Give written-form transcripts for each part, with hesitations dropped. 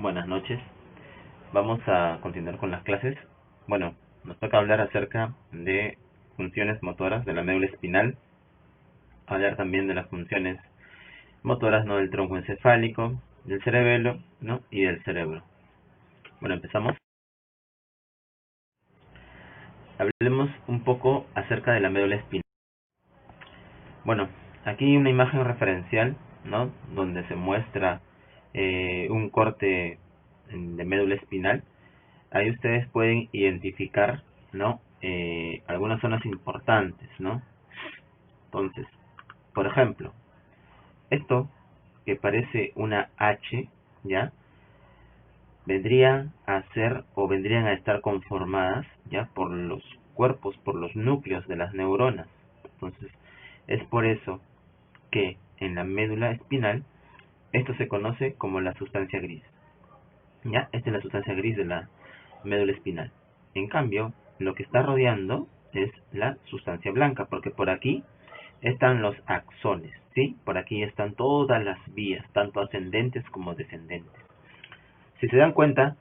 Buenas noches. Vamos a continuar con las clases. Bueno, nos toca hablar acerca de funciones motoras de la médula espinal. Hablar también de las funciones motoras, ¿no?, del tronco encefálico, del cerebelo, ¿no?, y del cerebro. Bueno, empezamos. Hablemos un poco acerca de la médula espinal. Bueno, aquí hay una imagen referencial, ¿no?, donde se muestra un corte de médula espinal. Ahí ustedes pueden identificar, ¿no?, algunas zonas importantes, ¿no? Entonces, por ejemplo, esto que parece una H, ¿ya?, vendrían a ser o vendrían a estar conformadas, ¿ya?, por los cuerpos, por los núcleos de las neuronas. Entonces, es por eso que en la médula espinal esto se conoce como la sustancia gris. ¿Ya? Esta es la sustancia gris de la médula espinal. En cambio, lo que está rodeando es la sustancia blanca, porque por aquí están los axones, ¿sí? Por aquí están todas las vías, tanto ascendentes como descendentes. Si se dan cuenta,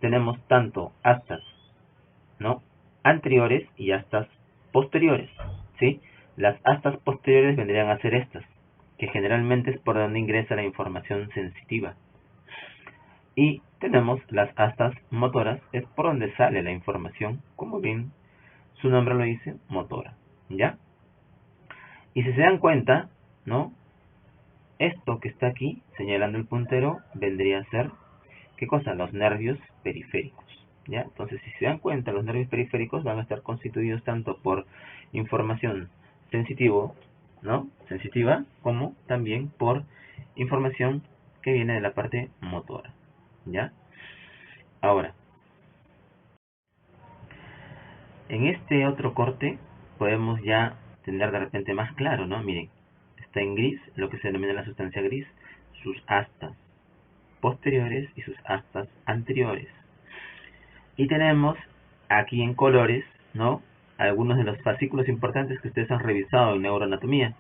tenemos tanto astas, ¿no?, anteriores y astas posteriores, ¿sí? Las astas posteriores vendrían a ser estas, que generalmente es por donde ingresa la información sensitiva. Y tenemos las astas motoras, es por donde sale la información, como bien su nombre lo dice, motora, ¿ya? Y si se dan cuenta, ¿no?, esto que está aquí, señalando el puntero, vendría a ser, ¿qué cosa? Los nervios periféricos, ¿ya? Entonces, si se dan cuenta, los nervios periféricos van a estar constituidos tanto por información sensitiva, como también por información que viene de la parte motora, ¿ya? Ahora, en este otro corte podemos ya tener de repente más claro, ¿no? Miren, está en gris lo que se denomina la sustancia gris, sus astas posteriores y sus astas anteriores. Y tenemos aquí en colores, ¿no?, algunos de los fascículos importantes que ustedes han revisado en neuroanatomía.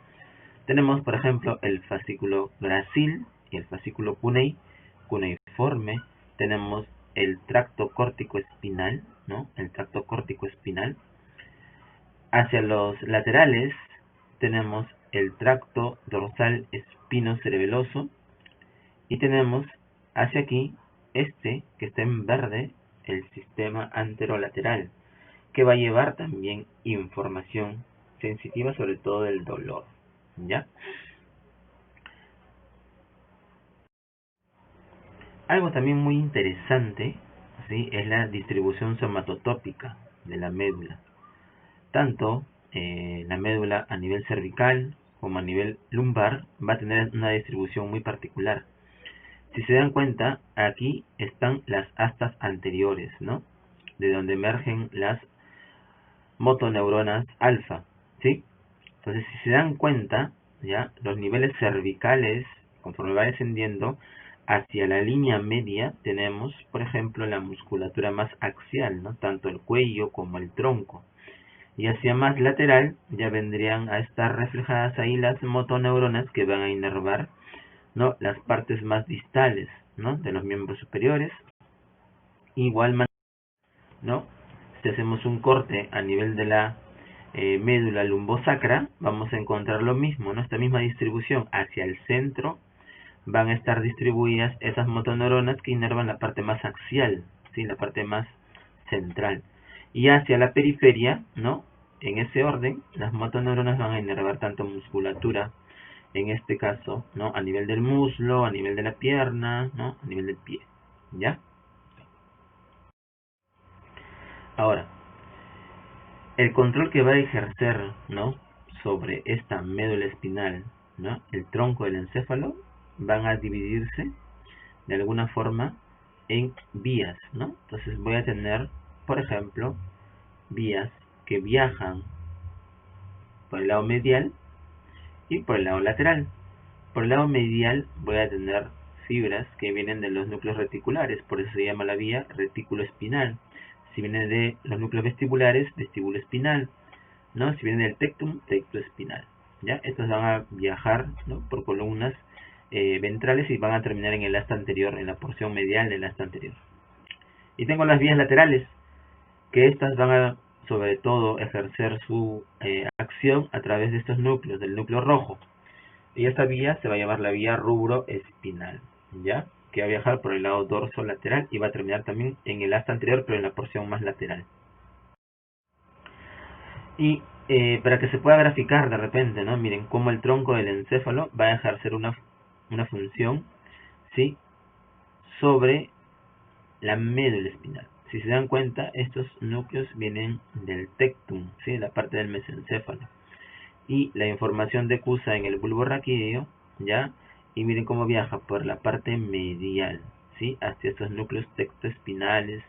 Tenemos, por ejemplo, el fascículo gracil y el fascículo cuneiforme. Tenemos el tracto córtico espinal, ¿no?, el tracto córtico espinal. Hacia los laterales tenemos el tracto dorsal espinocerebeloso y tenemos hacia aquí este que está en verde, el sistema anterolateral, que va a llevar también información sensitiva, sobre todo del dolor, ¿ya? Algo también muy interesante, ¿sí?, es la distribución somatotópica de la médula. Tanto la médula a nivel cervical como a nivel lumbar va a tener una distribución muy particular. Si se dan cuenta, aquí están las astas anteriores, ¿no?, de donde emergen las motoneuronas alfa, ¿sí? Entonces, si se dan cuenta, ya los niveles cervicales, conforme va descendiendo hacia la línea media, tenemos, por ejemplo, la musculatura más axial, ¿no?, tanto el cuello como el tronco. Y hacia más lateral ya vendrían a estar reflejadas ahí las motoneuronas que van a inervar, ¿no?, las partes más distales, ¿no?, de los miembros superiores. Igual manera, ¿no?, si hacemos un corte a nivel de la médula lumbosacra, vamos a encontrar lo mismo, ¿no?, esta misma distribución. Hacia el centro van a estar distribuidas esas motoneuronas que inervan la parte más axial, ¿sí?, la parte más central. Y hacia la periferia, ¿no?, en ese orden, las motoneuronas van a inervar tanto musculatura, en este caso, ¿no?, a nivel del muslo, a nivel de la pierna, ¿no?, a nivel del pie, ¿ya? Ahora, el control que va a ejercer, ¿no?, sobre esta médula espinal, ¿no?, el tronco del encéfalo, van a dividirse de alguna forma en vías, ¿no? Entonces voy a tener, por ejemplo, vías que viajan por el lado medial y por el lado lateral. Por el lado medial voy a tener fibras que vienen de los núcleos reticulares, por eso se llama la vía retículo espinal. Si viene de los núcleos vestibulares, vestíbulo espinal, ¿no? Si viene del tectum espinal, ¿ya? Estos van a viajar, ¿no?, por columnas ventrales y van a terminar en el asta anterior, en la porción medial del asta anterior. Y tengo las vías laterales, que estas van a sobre todo ejercer su acción a través de estos núcleos, del núcleo rojo. Y esta vía se va a llamar la vía rubroespinal, ¿ya? Que va a viajar por el lado dorso lateral y va a terminar también en el asta anterior, pero en la porción más lateral. Y para que se pueda graficar de repente, ¿no? Miren cómo el tronco del encéfalo va a ejercer una función, ¿sí? Sobre la médula espinal. Si se dan cuenta, estos núcleos vienen del tectum, ¿sí? La parte del mesencéfalo. Y la información decusa en el bulbo raquídeo, ¿ya? Y miren cómo viaja por la parte medial, ¿sí? Hacia estos núcleos tectoespinales.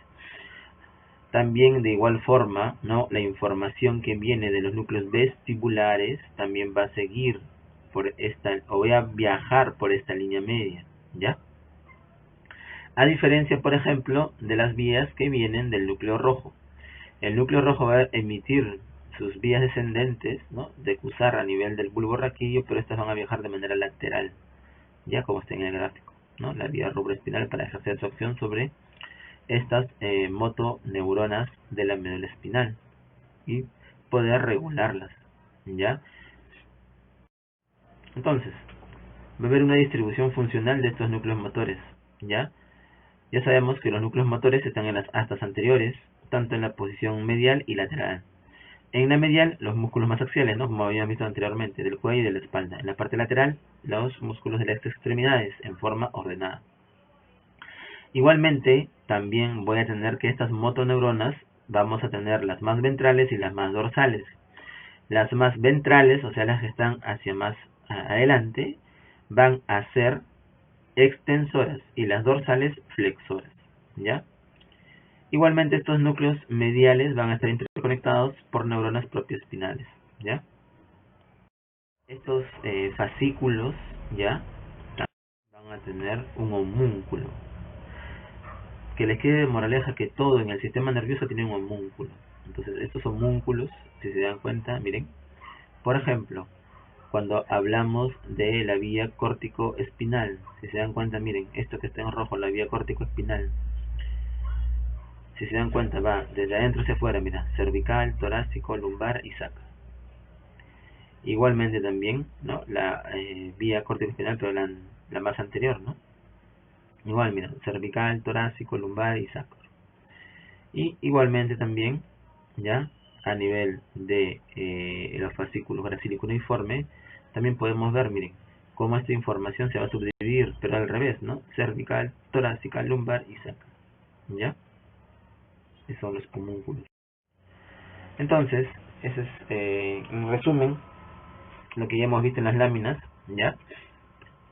También de igual forma, ¿no? La información que viene de los núcleos vestibulares también va a seguir por esta, o voy a viajar por esta línea media, ¿ya? A diferencia, por ejemplo, de las vías que vienen del núcleo rojo. El núcleo rojo va a emitir sus vías descendentes, ¿no? Decusar a nivel del bulbo raquídeo, pero estas van a viajar de manera lateral, ya como está en el gráfico, ¿no? La vía rubroespinal para ejercer su acción sobre estas motoneuronas de la médula espinal y poder regularlas, ¿ya? Entonces, va a haber una distribución funcional de estos núcleos motores, ¿ya? Ya sabemos que los núcleos motores están en las astas anteriores, tanto en la posición medial y lateral. En la medial, los músculos más axiales, ¿no? Como habíamos visto anteriormente, del cuello y de la espalda. En la parte lateral, los músculos de las extremidades, en forma ordenada. Igualmente, también voy a tener que estas motoneuronas, vamos a tener las más ventrales y las más dorsales. Las más ventrales, o sea, las que están hacia más adelante, van a ser extensoras y las dorsales flexoras, ¿ya? Igualmente estos núcleos mediales van a estar interconectados por neuronas propioespinales, ¿ya? Estos fascículos, ¿ya? Van a tener un homúnculo. Que les quede de moraleja que todo en el sistema nervioso tiene un homúnculo. Entonces estos homúnculos, si se dan cuenta, miren, por ejemplo, cuando hablamos de la vía córtico-espinal, si se dan cuenta, miren, esto que está en rojo, la vía córtico-espinal, si se dan cuenta, va desde adentro hacia afuera, mira, cervical, torácico, lumbar y sacro. Igualmente también, ¿no? La vía córtico-espinal, pero la más anterior, ¿no? Igual, mira, cervical, torácico, lumbar y sacro. Y igualmente también, ya, a nivel de los fascículos gracílico uniforme, también podemos ver, miren, cómo esta información se va a subdividir, pero al revés, ¿no? Cervical, torácica, lumbar y sacro, ¿ya? Esos son los homúnculos. Entonces, ese es, en resumen, lo que ya hemos visto en las láminas, ¿ya?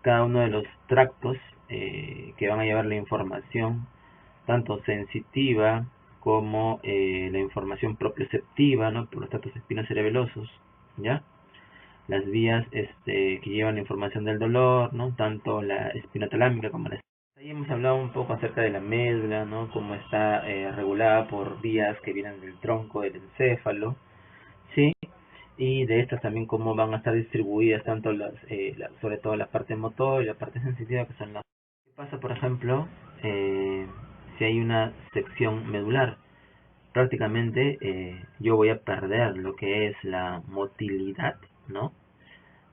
Cada uno de los tractos que van a llevar la información, tanto sensitiva como la información proprioceptiva, ¿no? Por los tractos espinocerebelosos, ¿ya? Las vías que llevan la información del dolor, ¿no? Tanto la espinotalámica como la... Ahí hemos hablado un poco acerca de la médula, ¿no? Cómo está regulada por vías que vienen del tronco del encéfalo, ¿sí? Y de estas también cómo van a estar distribuidas tanto sobre todo la parte motor y la parte sensitiva, que son las... ¿Qué pasa, por ejemplo, si hay una sección medular? Prácticamente yo voy a perder lo que es la motilidad, ¿no?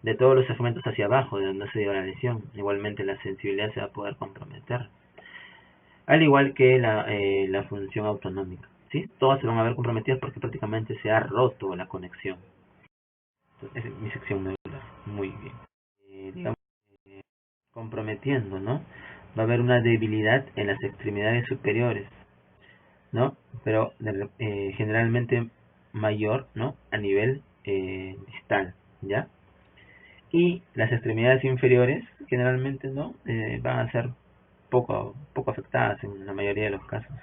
De todos los segmentos hacia abajo, de donde se dio la lesión. Igualmente la sensibilidad se va a poder comprometer. Al igual que la función autonómica, ¿sí? Todas se van a ver comprometidas porque prácticamente se ha roto la conexión. Entonces, esa es mi sección medular. Muy bien. Digamos, comprometiendo, ¿no? Va a haber una debilidad en las extremidades superiores, ¿no? Pero generalmente mayor, ¿no? A nivel distal, ¿ya? Y las extremidades inferiores generalmente, ¿no? Van a ser poco afectadas en la mayoría de los casos,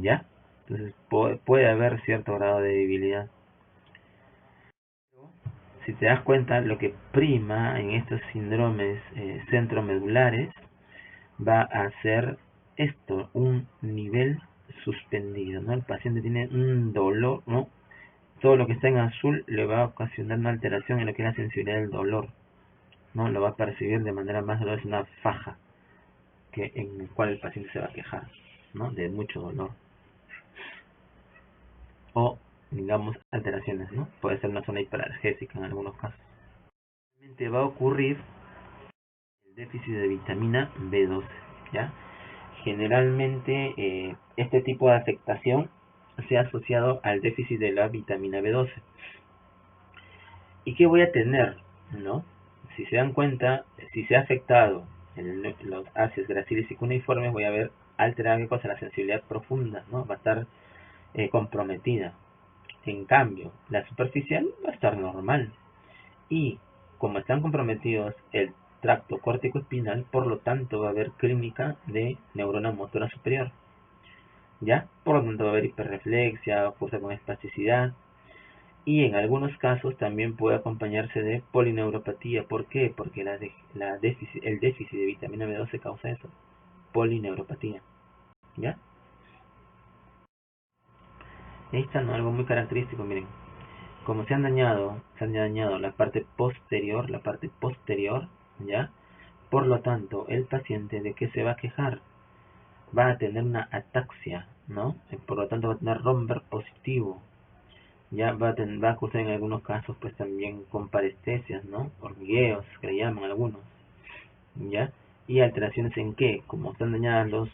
¿ya? Entonces puede haber cierto grado de debilidad. Si te das cuenta, lo que prima en estos síndromes centromedulares va a ser esto, un nivel suspendido, ¿no? El paciente tiene un dolor, ¿no? Todo lo que está en azul le va a ocasionar una alteración en lo que es la sensibilidad del dolor, ¿no? Lo va a percibir de manera más dolorosa, una faja en el cual el paciente se va a quejar, ¿no? De mucho dolor. O, digamos, alteraciones, ¿no? Puede ser una zona hiperalgésica en algunos casos. Realmente va a ocurrir el déficit de vitamina B12, ¿ya? Generalmente este tipo de afectación se ha asociado al déficit de la vitamina B12. ¿Y qué voy a tener? ¿No? Si se dan cuenta, si se ha afectado los ácidos gracilis y cuneiformes, voy a ver alterada ¿qué cosa? La sensibilidad profunda, ¿no? Va a estar comprometida. En cambio, la superficial va a estar normal. Y como están comprometidos el tracto córtico espinal, por lo tanto va a haber clínica de neurona motora superior. ¿Ya? Por lo tanto va a haber hiperreflexia, cursa con espasticidad. Y en algunos casos también puede acompañarse de polineuropatía. ¿Por qué? Porque el déficit de vitamina B12 causa eso, polineuropatía. ¿Ya? Ahí está, ¿no? Algo muy característico, miren. Como se han dañado la parte posterior, ¿ya? Por lo tanto, el paciente de qué se va a quejar, va a tener una ataxia, ¿no? Por lo tanto va a tener romper positivo, ya va a cursar en algunos casos pues también con parestesias, ¿no? Hormigueos, que le llaman algunos, ¿ya? Y alteraciones en qué, como están dañadas los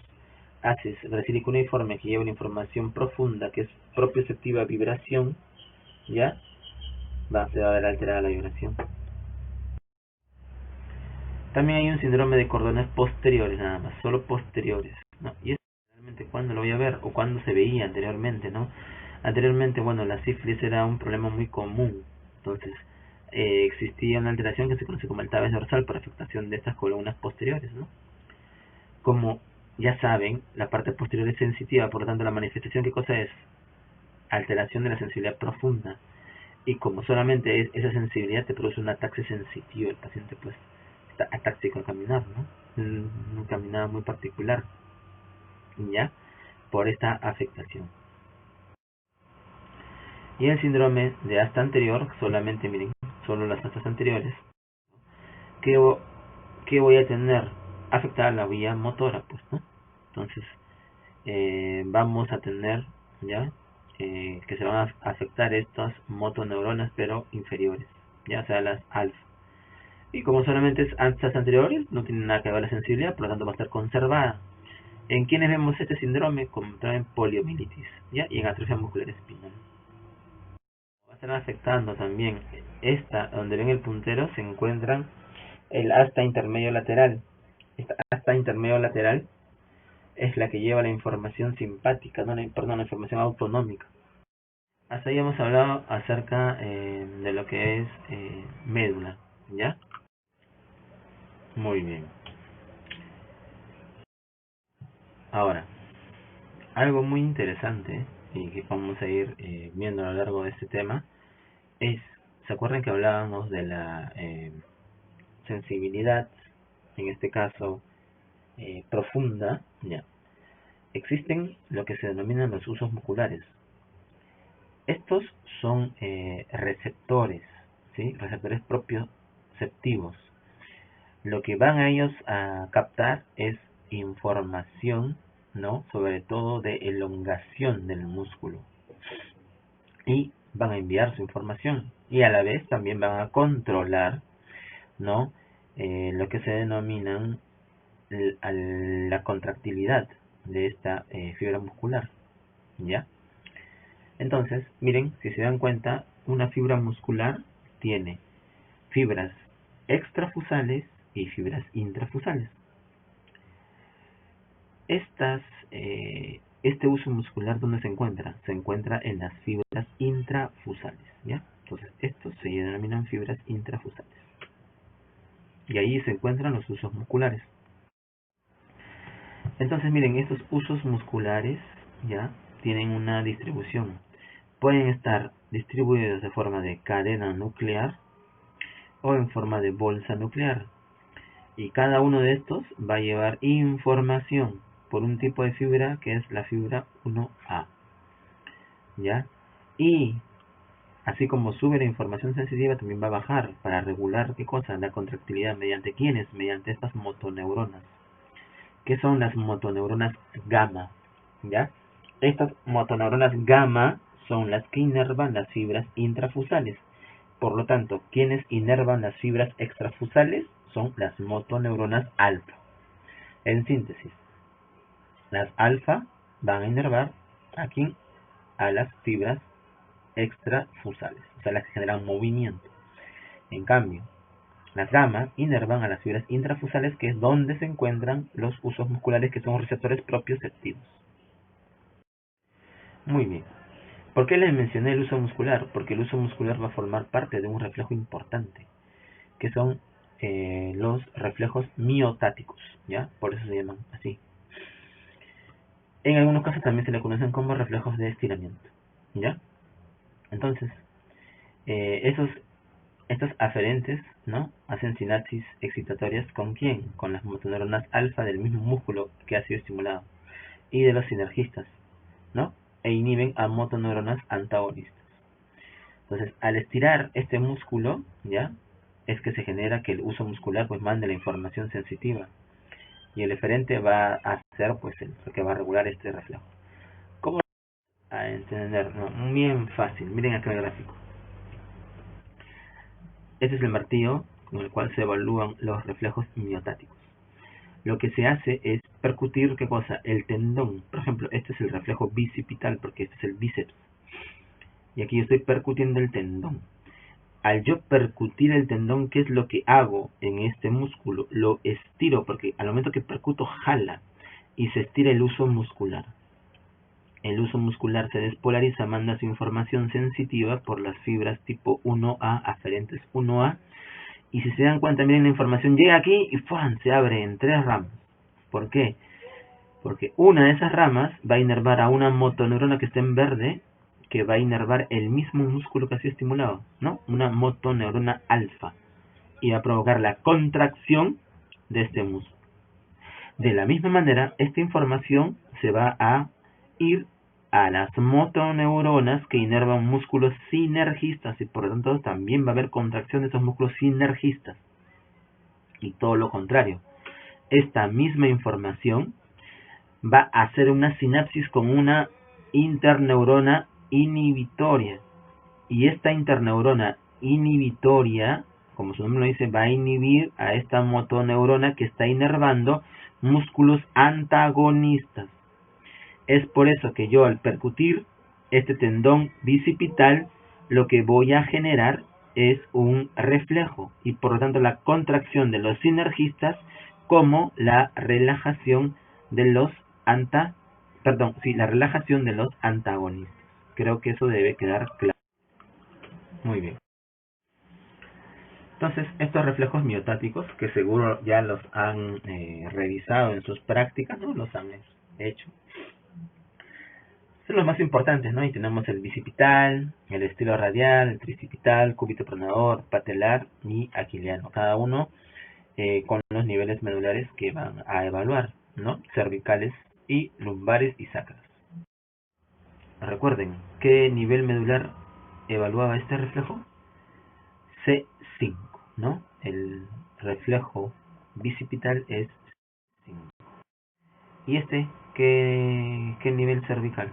ácidos gracilicuneiformes que llevan información profunda que es propioceptiva a vibración, ¿ya? Se va a ver alterada la vibración. También hay un síndrome de cordones posteriores nada más, solo posteriores, ¿no? Y esto realmente cuando lo voy a ver o cuando se veía anteriormente, ¿no? Anteriormente, bueno, la sífilis era un problema muy común, entonces existía una alteración que se conoce como el tabes dorsal por afectación de estas columnas posteriores, ¿no? Como ya saben, la parte posterior es sensitiva, por lo tanto la manifestación, ¿qué cosa es? Alteración de la sensibilidad profunda. Y como solamente es esa sensibilidad te produce un ataque sensitivo, el paciente pues está atáxico al caminar, ¿no? Un caminar muy particular, ¿ya? Por esta afectación. Y el síndrome de asta anterior, solamente miren, solo las astas anteriores, que voy a tener afectada la vía motora, pues, ¿no? Entonces, vamos a tener, ¿ya? Que se van a afectar estas motoneuronas, pero inferiores, ya sea las alfa. Y como solamente es astas anteriores, no tiene nada que ver la sensibilidad, por lo tanto va a estar conservada. ¿En quienes vemos este síndrome? Como traen poliomielitis, ¿ya? Y en atrofia muscular espinal. Va a estar afectando también esta, donde ven el puntero, se encuentran el asta intermedio lateral. Esta asta intermedio lateral es la que lleva la información simpática, no la información autonómica. Hasta ahí hemos hablado acerca de lo que es médula, ¿ya? Muy bien. Ahora, algo muy interesante y que vamos a ir viendo a lo largo de este tema es, ¿se acuerdan que hablábamos de la sensibilidad, en este caso profunda? Ya. Existen lo que se denominan los usos musculares. Estos son receptores, ¿sí? Receptores propioceptivos. Lo que van a ellos a captar es información, ¿no? Sobre todo de elongación del músculo. Y van a enviar su información. Y a la vez también van a controlar, ¿no? Lo que se denominan la contractilidad de esta fibra muscular, ¿ya? Entonces, miren, si se dan cuenta, una fibra muscular tiene fibras extrafusales y fibras intrafusales. Este uso muscular, ¿dónde se encuentra? Se encuentra en las fibras intrafusales, ¿ya? Entonces, estos se denominan fibras intrafusales. Y ahí se encuentran los usos musculares. Entonces, miren, estos usos musculares, ¿ya? Tienen una distribución. Pueden estar distribuidos de forma de cadena nuclear o en forma de bolsa nuclear. Y cada uno de estos va a llevar información por un tipo de fibra que es la fibra 1A, ¿ya? Y Así como sube la información sensitiva, también va a bajar para regular ¿qué cosa? La contractilidad. ¿Mediante quiénes? Mediante estas motoneuronas. ¿Qué son las motoneuronas gamma? ¿Ya? Estas motoneuronas gamma son las que inervan las fibras intrafusales. Por lo tanto, ¿quiénes inervan las fibras extrafusales? Son las motoneuronas alfa. En síntesis, las alfa van a inervar aquí a las fibras extrafusales, o sea, las que generan movimiento. En cambio, las gamma inervan a las fibras intrafusales, que es donde se encuentran los usos musculares, que son receptores propioceptivos. Muy bien. ¿Por qué les mencioné el uso muscular? Porque el uso muscular va a formar parte de un reflejo importante, que son los reflejos miotáticos, ¿ya? Por eso se llaman así. En algunos casos también se le conocen como reflejos de estiramiento, ¿ya? Entonces, estos aferentes, ¿no? Hacen sinapsis excitatorias ¿con quién? Con las motoneuronas alfa del mismo músculo que ha sido estimulado y de los sinergistas, ¿no? E inhiben a motoneuronas antagonistas. Entonces, al estirar este músculo, ¿ya? Es que se genera que el uso muscular pues mande la información sensitiva y el eferente va a ser pues el que va a regular este reflejo. ¿Cómo a entender? No, bien fácil. Miren acá el gráfico. Este es el martillo con el cual se evalúan los reflejos miotáticos. Lo que se hace es percutir, ¿qué cosa? El tendón. Por ejemplo, este es el reflejo bicipital porque este es el bíceps. Y aquí yo estoy percutiendo el tendón. Al yo percutir el tendón, ¿qué es lo que hago en este músculo? Lo estiro porque al momento que percuto jala y se estira el uso muscular. El uso muscular se despolariza, manda su información sensitiva por las fibras tipo 1A, aferentes 1A. Y si se dan cuenta, miren, la información llega aquí y ¡fuan! Se abre en 3 ramas. ¿Por qué? Porque una de esas ramas va a inervar a una motoneurona que está en verde, que va a inervar el mismo músculo que ha sido estimulado, ¿no? Una motoneurona alfa. Y va a provocar la contracción de este músculo. De la misma manera, esta información se va a ir a las motoneuronas que inervan músculos sinergistas y por lo tanto también va a haber contracción de esos músculos sinergistas. Y todo lo contrario. Esta misma información va a hacer una sinapsis con una interneurona inhibitoria. Y esta interneurona inhibitoria, como su nombre lo dice, va a inhibir a esta motoneurona que está inervando músculos antagonistas. Es por eso que yo al percutir este tendón bicipital, lo que voy a generar es un reflejo y por lo tanto la contracción de los sinergistas como la relajación de los la relajación de los antagonistas. Creo que eso debe quedar claro. Muy bien. Entonces, estos reflejos miotáticos, que seguro ya los han revisado en sus prácticas, ¿no? Los han hecho. Son los más importantes, ¿no? Y tenemos el bicipital, el estilo radial, el tricipital, cúbito pronador, patelar y aquiliano. Cada uno con los niveles medulares que van a evaluar, ¿no? Cervicales y lumbares y sacras. Recuerden, ¿qué nivel medular evaluaba este reflejo? C5, ¿no? El reflejo bicipital es 5. ¿Y este qué nivel cervical?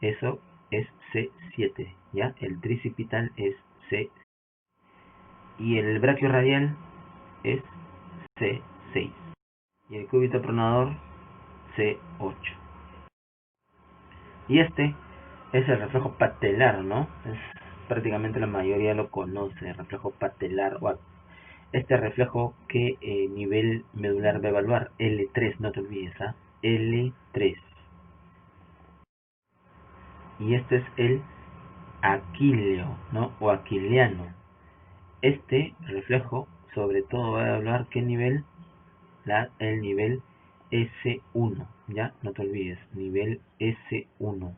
Eso es C7, ¿ya? El tricipital es C. Y el braquio radial es C6. Y el cúbito pronador C8. Y este es el reflejo patelar, ¿no? Prácticamente la mayoría lo conoce, el reflejo patelar. O este reflejo, ¿qué nivel medular va a evaluar? L3, no te olvides, ¿ah? L3. Y este es el aquileo, ¿no? O aquiliano. Este reflejo sobre todo va a evaluar qué nivel, el nivel S1, ¿ya? No te olvides, nivel S1.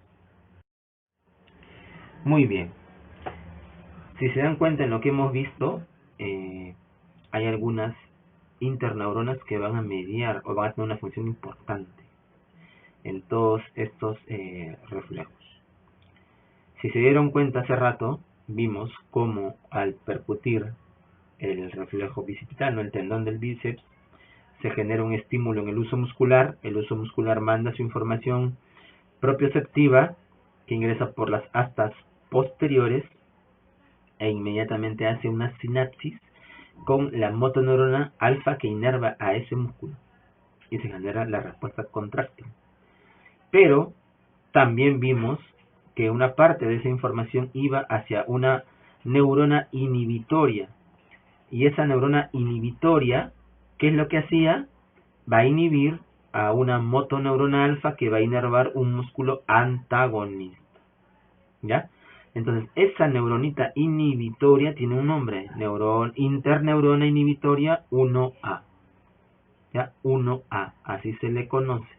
Muy bien. Si se dan cuenta en lo que hemos visto, hay algunas interneuronas que van a mediar o van a tener una función importante en todos estos reflejos. Si se dieron cuenta hace rato, vimos cómo al percutir el reflejo bicipital, ¿no? El tendón del bíceps, se genera un estímulo en el uso muscular manda su información propioceptiva que ingresa por las astas posteriores e inmediatamente hace una sinapsis con la motoneurona alfa que inerva a ese músculo y se genera la respuesta contráctil. Pero también vimos que una parte de esa información iba hacia una neurona inhibitoria. Y esa neurona inhibitoria, ¿qué es lo que hacía? Va a inhibir a una motoneurona alfa que va a inervar un músculo antagonista. ¿Ya? Entonces, esa neuronita inhibitoria tiene un nombre, interneurona inhibitoria 1A. ¿Ya? 1A, así se le conoce.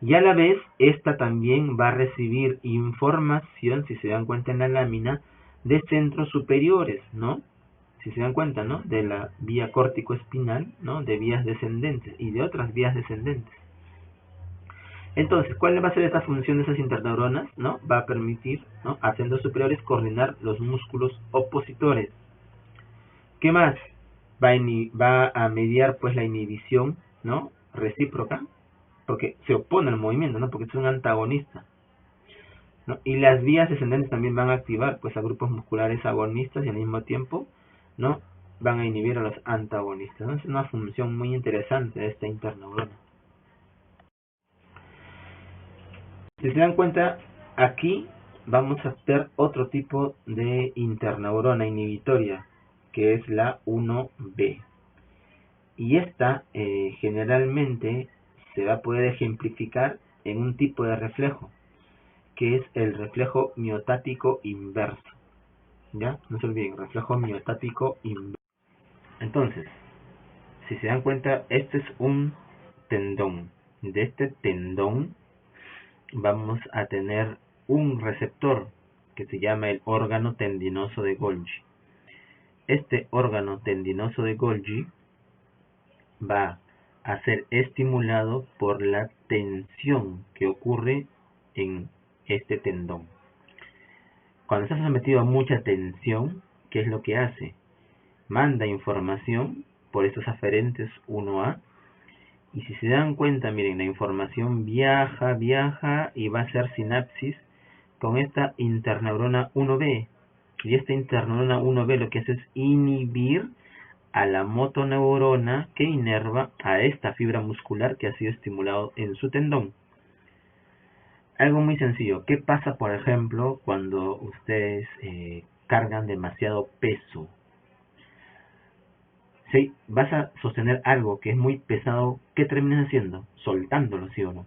Y a la vez, esta también va a recibir información, si se dan cuenta en la lámina, de centros superiores, ¿no? Si se dan cuenta, ¿no? De la vía córtico-espinal, ¿no? De vías descendentes y de otras vías descendentes. Entonces, ¿cuál va a ser esta función de esas interneuronas? ¿No? Va a permitir, ¿no? A centros superiores coordinar los músculos opositores. ¿Qué más? Va a mediar pues la inhibición, ¿no? Recíproca, porque se opone al movimiento, ¿no? Porque es un antagonista, ¿no? Y las vías descendentes también van a activar pues a grupos musculares agonistas y al mismo tiempo, ¿no? Van a inhibir a los antagonistas, ¿no? Es una función muy interesante de esta interneurona. Si se dan cuenta, aquí vamos a ver otro tipo de interneurona inhibitoria, que es la 1B. Y esta generalmente se va a poder ejemplificar en un tipo de reflejo, que es el reflejo miotático inverso. ¿Ya? No se olviden, reflejo miotático inverso. Entonces, si se dan cuenta, este es un tendón. De este tendón vamos a tener un receptor que se llama el órgano tendinoso de Golgi. Este órgano tendinoso de Golgi va a ser estimulado por la tensión que ocurre en este tendón. Cuando está sometido a mucha tensión, ¿qué es lo que hace? Manda información por estos aferentes 1A. Y si se dan cuenta, miren, la información viaja y va a hacer sinapsis con esta interneurona 1B. Y esta interneurona 1B lo que hace es inhibir a la motoneurona que inerva a esta fibra muscular que ha sido estimulado en su tendón. Algo muy sencillo. ¿Qué pasa, por ejemplo, cuando ustedes cargan demasiado peso? Si vas a sostener algo que es muy pesado, ¿qué terminas haciendo? Soltándolo, ¿sí o no?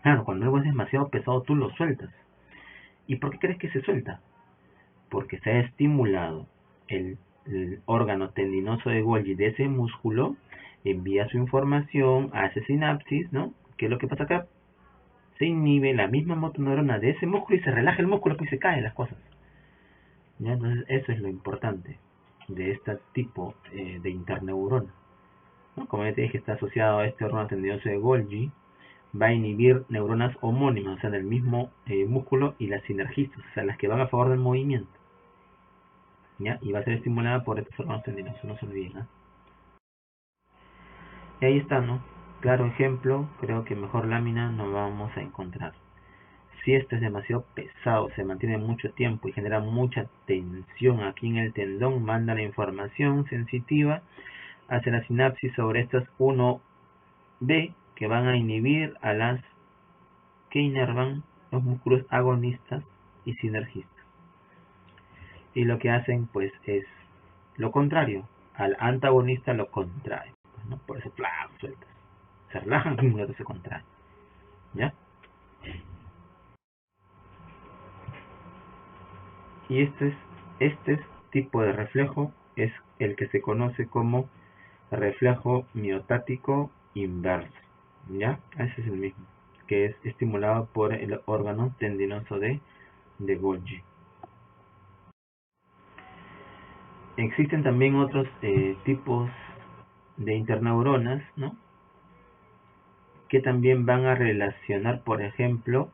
Claro, cuando algo es demasiado pesado, tú lo sueltas. ¿Y por qué crees que se suelta? Porque se ha estimulado el órgano tendinoso de Golgi de ese músculo, envía su información, hace sinapsis, ¿no? ¿Qué es lo que pasa acá? Se inhibe la misma motoneurona de ese músculo y se relaja el músculo y se caen las cosas. ¿Ya? Entonces eso es lo importante de este tipo de interneurona, ¿no? Como ya te dije, está asociado a este órgano tendinoso de Golgi, va a inhibir neuronas homónimas, o sea, del mismo músculo, y las sinergistas, o sea, las que van a favor del movimiento. ¿Ya? Y va a ser estimulada por estos órganos tendinosos, no se olviden, ¿no? Y ahí está, ¿no? Claro ejemplo, creo que mejor lámina no vamos a encontrar. Si esto es demasiado pesado, se mantiene mucho tiempo y genera mucha tensión aquí en el tendón, manda la información sensitiva hacia la sinapsis sobre estas 1B que van a inhibir a las que inervan los músculos agonistas y sinergistas. Y lo que hacen pues es lo contrario, al antagonista lo contrae, ¿no? Por eso sueltas, se relajan y luego se contraen, ¿ya? Y este tipo de reflejo es el que se conoce como reflejo miotático inverso, ¿ya? Ese es el mismo, que es estimulado por el órgano tendinoso de Golgi. Existen también otros tipos de interneuronas, ¿no? Que también van a relacionar, por ejemplo,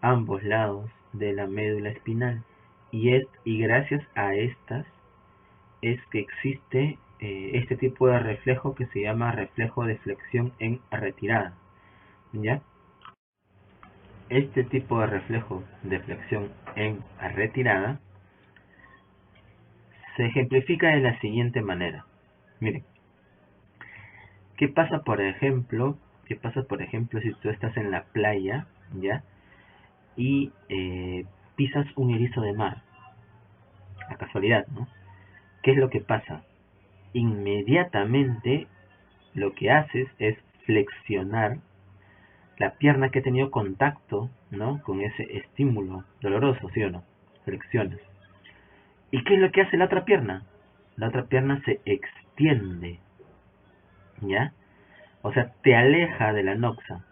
ambos lados de la médula espinal. Y gracias a estas es que existe este tipo de reflejo que se llama reflejo de flexión en retirada. ¿Ya? Este tipo de reflejo de flexión en retirada se ejemplifica de la siguiente manera. Miren, ¿qué pasa por ejemplo si tú estás en la playa, ya, y pisas un erizo de mar? A casualidad, ¿no? ¿Qué es lo que pasa? Inmediatamente lo que haces es flexionar la pierna que ha tenido contacto, ¿no?, con ese estímulo doloroso, ¿sí o no? Flexionas. ¿Y qué es lo que hace la otra pierna? La otra pierna se extiende, ¿ya? O sea, te aleja de la noxa.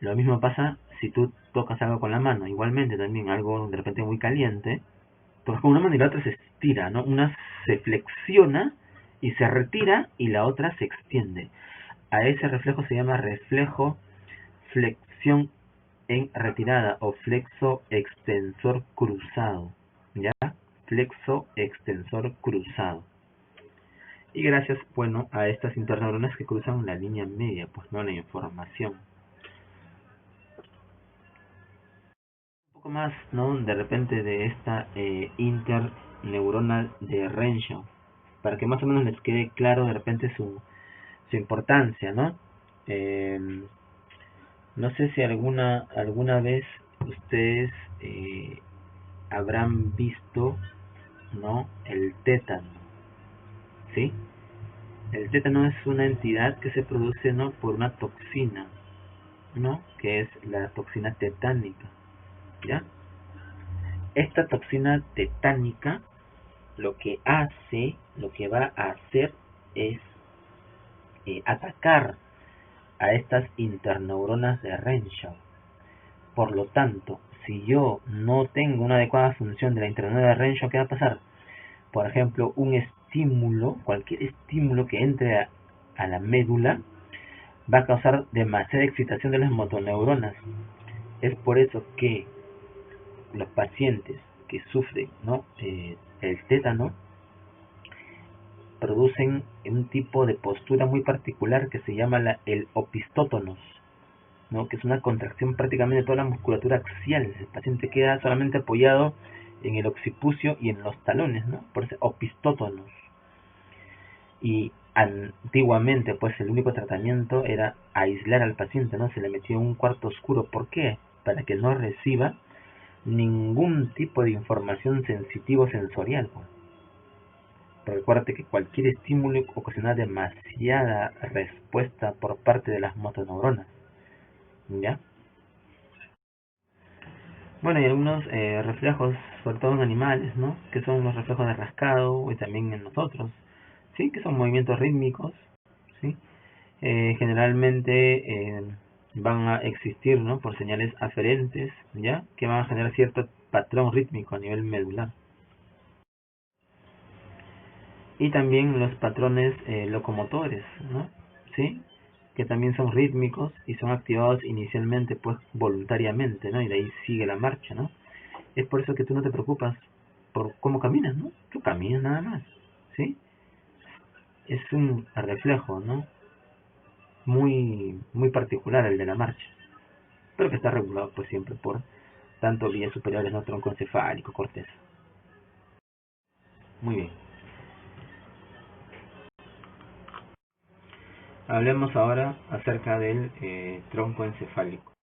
Lo mismo pasa si tú tocas algo con la mano. Igualmente también algo de repente muy caliente, tocas con una mano y la otra se estira, ¿no? Una se flexiona y se retira y la otra se extiende. A ese reflejo se llama reflejo flexión en retirada o flexo extensor cruzado, ¿ya? Flexo extensor cruzado. Y gracias, bueno, a estas interneuronas que cruzan la línea media, pues no, la información. Un poco más, ¿no?, de repente de esta interneuronal de Renshaw, para que más o menos les quede claro de repente su importancia, ¿no? No sé si alguna vez ustedes habrán visto, ¿no?, el tétano, ¿sí? El tétano es una entidad que se produce, ¿no?, por una toxina, ¿no?, que es la toxina tetánica, ¿ya? Esta toxina tetánica lo que va a hacer es atacar a estas interneuronas de Renshaw. Por lo tanto, si yo no tengo una adecuada función de la interneurona de Renshaw, ¿qué va a pasar? Por ejemplo, un estímulo, cualquier estímulo que entre a la médula, va a causar demasiada excitación de las motoneuronas. Es por eso que los pacientes que sufren, ¿no?, el tétano producen un tipo de postura muy particular que se llama el opistótonos, ¿no?, que es una contracción prácticamente de toda la musculatura axial. El paciente queda solamente apoyado en el occipucio y en los talones, ¿no?, por ese opistótonos. Y antiguamente, pues, el único tratamiento era aislar al paciente, ¿no? Se le metió en un cuarto oscuro. ¿Por qué? Para que no reciba ningún tipo de información sensitivo sensorial. Pero recuerda que cualquier estímulo ocasiona demasiada respuesta por parte de las motoneuronas, ¿ya? Bueno, y algunos reflejos, sobre todo en animales, ¿no?, que son los reflejos de rascado, y también en nosotros, ¿sí?, que son movimientos rítmicos, ¿sí? Generalmente van a existir, ¿no?, por señales aferentes, ¿ya?, que van a generar cierto patrón rítmico a nivel medular. Y también los patrones locomotores, ¿no?, ¿sí?, que también son rítmicos y son activados inicialmente, pues, voluntariamente, ¿no?, y de ahí sigue la marcha, ¿no? Es por eso que tú no te preocupas por cómo caminas, ¿no? Tú caminas nada más, ¿sí? Es un reflejo, ¿no?, muy particular el de la marcha, pero que está regulado, pues, siempre por tanto vías superiores, ¿no?, tronco encefálico, corteza. Muy bien. Hablemos ahora acerca del tronco encefálico.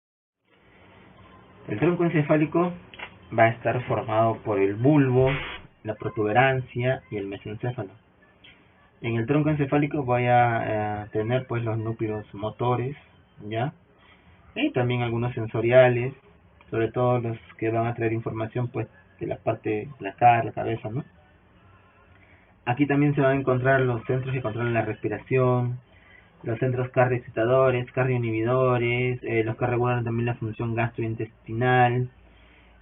El tronco encefálico va a estar formado por el bulbo, la protuberancia y el mesencéfalo. En el tronco encefálico voy a tener, pues, los núcleos motores, ¿ya? Y también algunos sensoriales, sobre todo los que van a traer información, pues, de la parte de la cara, la cabeza, ¿no? Aquí también se van a encontrar los centros que controlan la respiración, los centros cardioexcitadores, cardioinhibidores, los que regulan también la función gastrointestinal,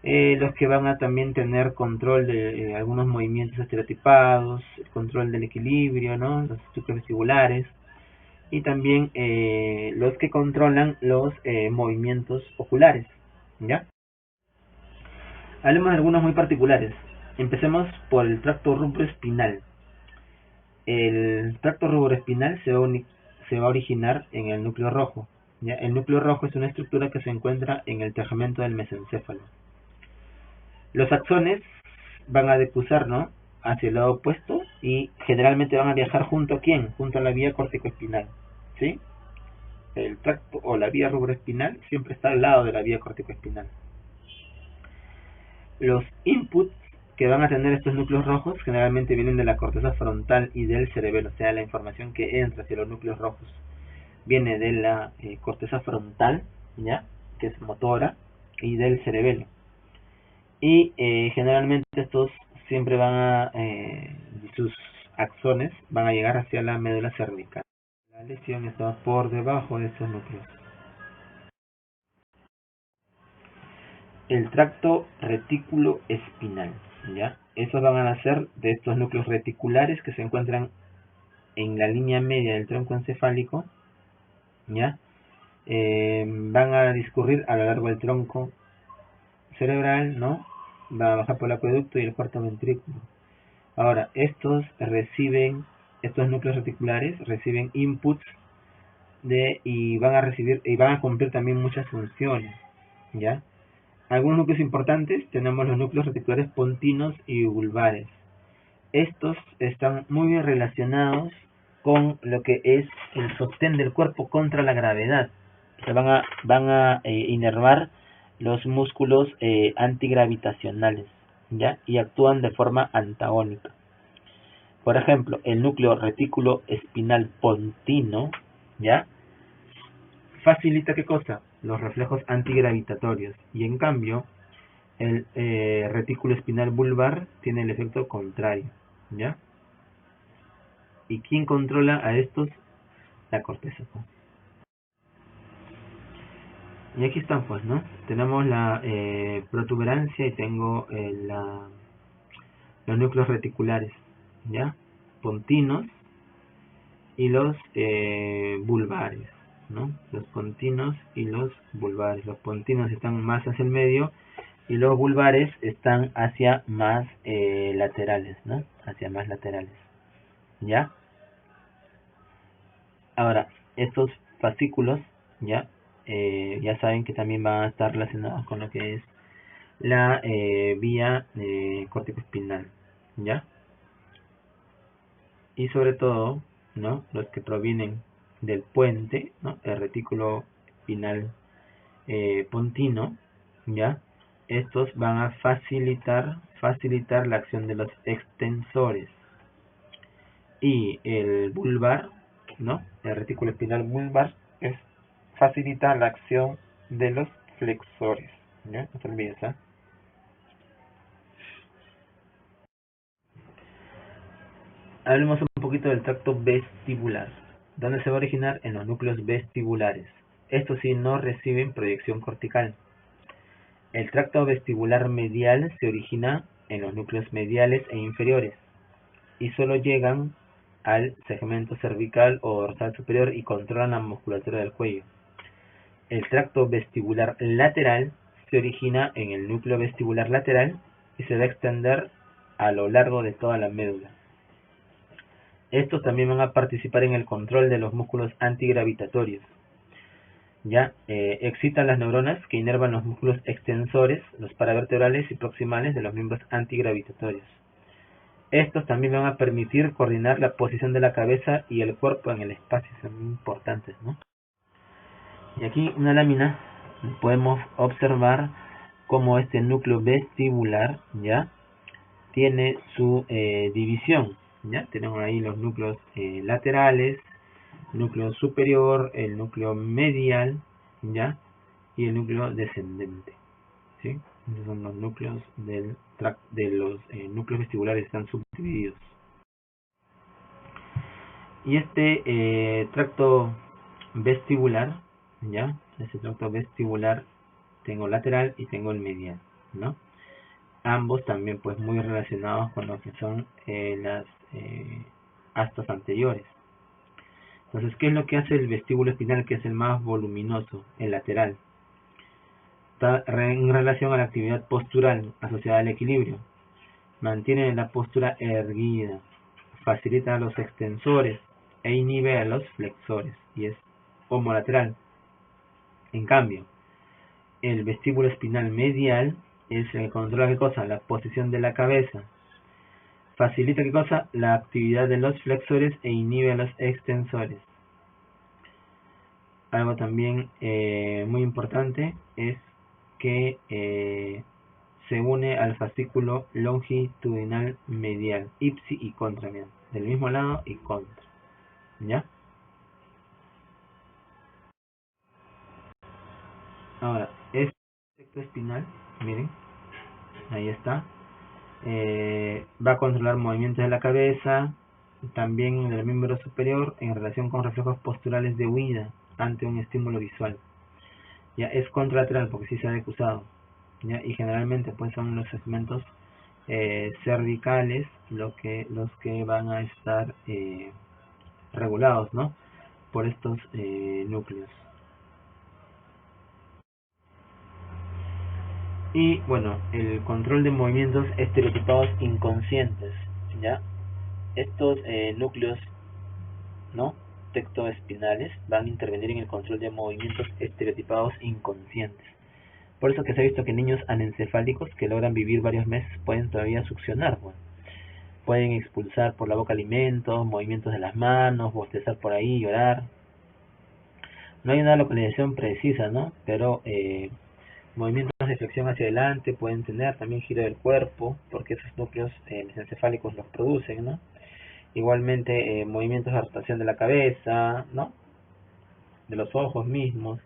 los que van a también tener control de algunos movimientos estereotipados, el control del equilibrio, ¿no?, los estuques vestibulares, y también los que controlan los movimientos oculares, ¿ya? Hablemos de algunos muy particulares. Empecemos por el tracto rubroespinal. El tracto rubroespinal se va a originar en el núcleo rojo. ¿Ya? El núcleo rojo es una estructura que se encuentra en el tegmento del mesencéfalo. Los axones van a decusar, ¿no?, hacia el lado opuesto y generalmente van a viajar junto a ¿quién? Junto a la vía corticoespinal, ¿sí? El tracto o la vía rubroespinal siempre está al lado de la vía corticoespinal. Los inputs que van a tener estos núcleos rojos generalmente vienen de la corteza frontal y del cerebelo, o sea, la información que entra hacia los núcleos rojos viene de la corteza frontal, ¿ya?, que es motora, y del cerebelo. Y generalmente estos siempre van a, sus axones van a llegar hacia la médula cervical. La lesión está por debajo de estos núcleos. El tracto retículo espinal, ¿ya? Esos van a nacer de estos núcleos reticulares que se encuentran en la línea media del tronco encefálico, ¿ya? Van a discurrir a lo largo del tronco cerebral, ¿no? Va a bajar por el acueducto y el cuarto ventrículo. Ahora, estos núcleos reticulares reciben inputs y van a cumplir también muchas funciones, ¿ya? Algunos núcleos importantes tenemos los núcleos reticulares pontinos y bulbares. Estos están muy bien relacionados con lo que es el sostén del cuerpo contra la gravedad. Se van a inervar los músculos antigravitacionales, ¿ya? Y actúan de forma antagónica. Por ejemplo, el núcleo retículo espinal pontino, ¿ya?, facilita ¿qué cosa? Los reflejos antigravitatorios. Y en cambio, el retículo espinal bulbar tiene el efecto contrario, ¿ya? ¿Y quién controla a estos? La corteza. Y aquí están, pues, ¿no? Tenemos la protuberancia y tengo los núcleos reticulares, ¿ya? Pontinos y los bulbares, ¿no? Los pontinos y los bulbares. Los pontinos están más hacia el medio y los bulbares están hacia más laterales, ¿no? Hacia más laterales, ¿ya? Ahora, estos fascículos, ¿ya? Ya saben que también van a estar relacionados con lo que es la vía corticoespinal, ¿ya? Y sobre todo, ¿no?, los que provienen del puente, ¿no?, el retículo espinal pontino, ¿ya? Estos van a facilitar la acción de los extensores. Y el bulbar, ¿no?, el retículo espinal bulbar facilita la acción de los flexores, ¿ya? No te olvides, ¿eh? Hablemos un poquito del tracto vestibular. ¿Dónde se va a originar? En los núcleos vestibulares. Estos sí no reciben proyección cortical. El tracto vestibular medial se origina en los núcleos mediales e inferiores y solo llegan al segmento cervical o dorsal superior y controlan la musculatura del cuello. El tracto vestibular lateral se origina en el núcleo vestibular lateral y se va a extender a lo largo de toda la médula. Estos también van a participar en el control de los músculos antigravitatorios. Ya excitan las neuronas que inervan los músculos extensores, los paravertebrales y proximales de los miembros antigravitatorios. Estos también van a permitir coordinar la posición de la cabeza y el cuerpo en el espacio, son muy importantes, ¿no? Y aquí una lámina podemos observar cómo este núcleo vestibular, ¿ya?, tiene su división, ¿ya? Tenemos ahí los núcleos laterales, núcleo superior, el núcleo medial, ¿ya?, y el núcleo descendente, ¿sí? Esos son los núcleos de los núcleos vestibulares, están subdivididos. Y este tracto vestibular, ¿ya? Este tracto vestibular tengo lateral y tengo el medial, ¿no? Ambos también pues muy relacionados con lo que son las astas anteriores. Entonces, ¿qué es lo que hace el vestíbulo espinal, que es el más voluminoso, el lateral? Está en relación a la actividad postural asociada al equilibrio. Mantiene la postura erguida, facilita a los extensores e inhibe a los flexores y es homolateral. En cambio, el vestíbulo espinal medial es el que controla ¿qué cosa? La posición de la cabeza. Facilita ¿qué cosa? La actividad de los flexores e inhibe a los extensores. Algo también muy importante es que se une al fascículo longitudinal medial, ipsi y contra, bien, del mismo lado y contra, ¿ya? Ahora, este efecto espinal, miren, ahí está, va a controlar movimientos de la cabeza, también del miembro superior en relación con reflejos posturales de huida ante un estímulo visual. Ya es contralateral porque sí se ha decusado, ¿ya? Y generalmente pues son los segmentos cervicales los que van a estar regulados, ¿no? Por estos núcleos. Y bueno, el control de movimientos estereotipados inconscientes, ¿ya? Estos núcleos, ¿no? Tectoespinales van a intervenir en el control de movimientos estereotipados inconscientes. Por eso que se ha visto que niños anencefálicos que logran vivir varios meses pueden todavía succionar, bueno. Pueden expulsar por la boca alimentos, movimientos de las manos, bostezar por ahí, llorar. No hay una localización precisa, ¿no? Pero movimientos de flexión hacia adelante pueden tener, también giro del cuerpo, porque esos núcleos mesencefálicos los producen, ¿no? Igualmente movimientos de rotación de la cabeza, ¿no? De los ojos mismos,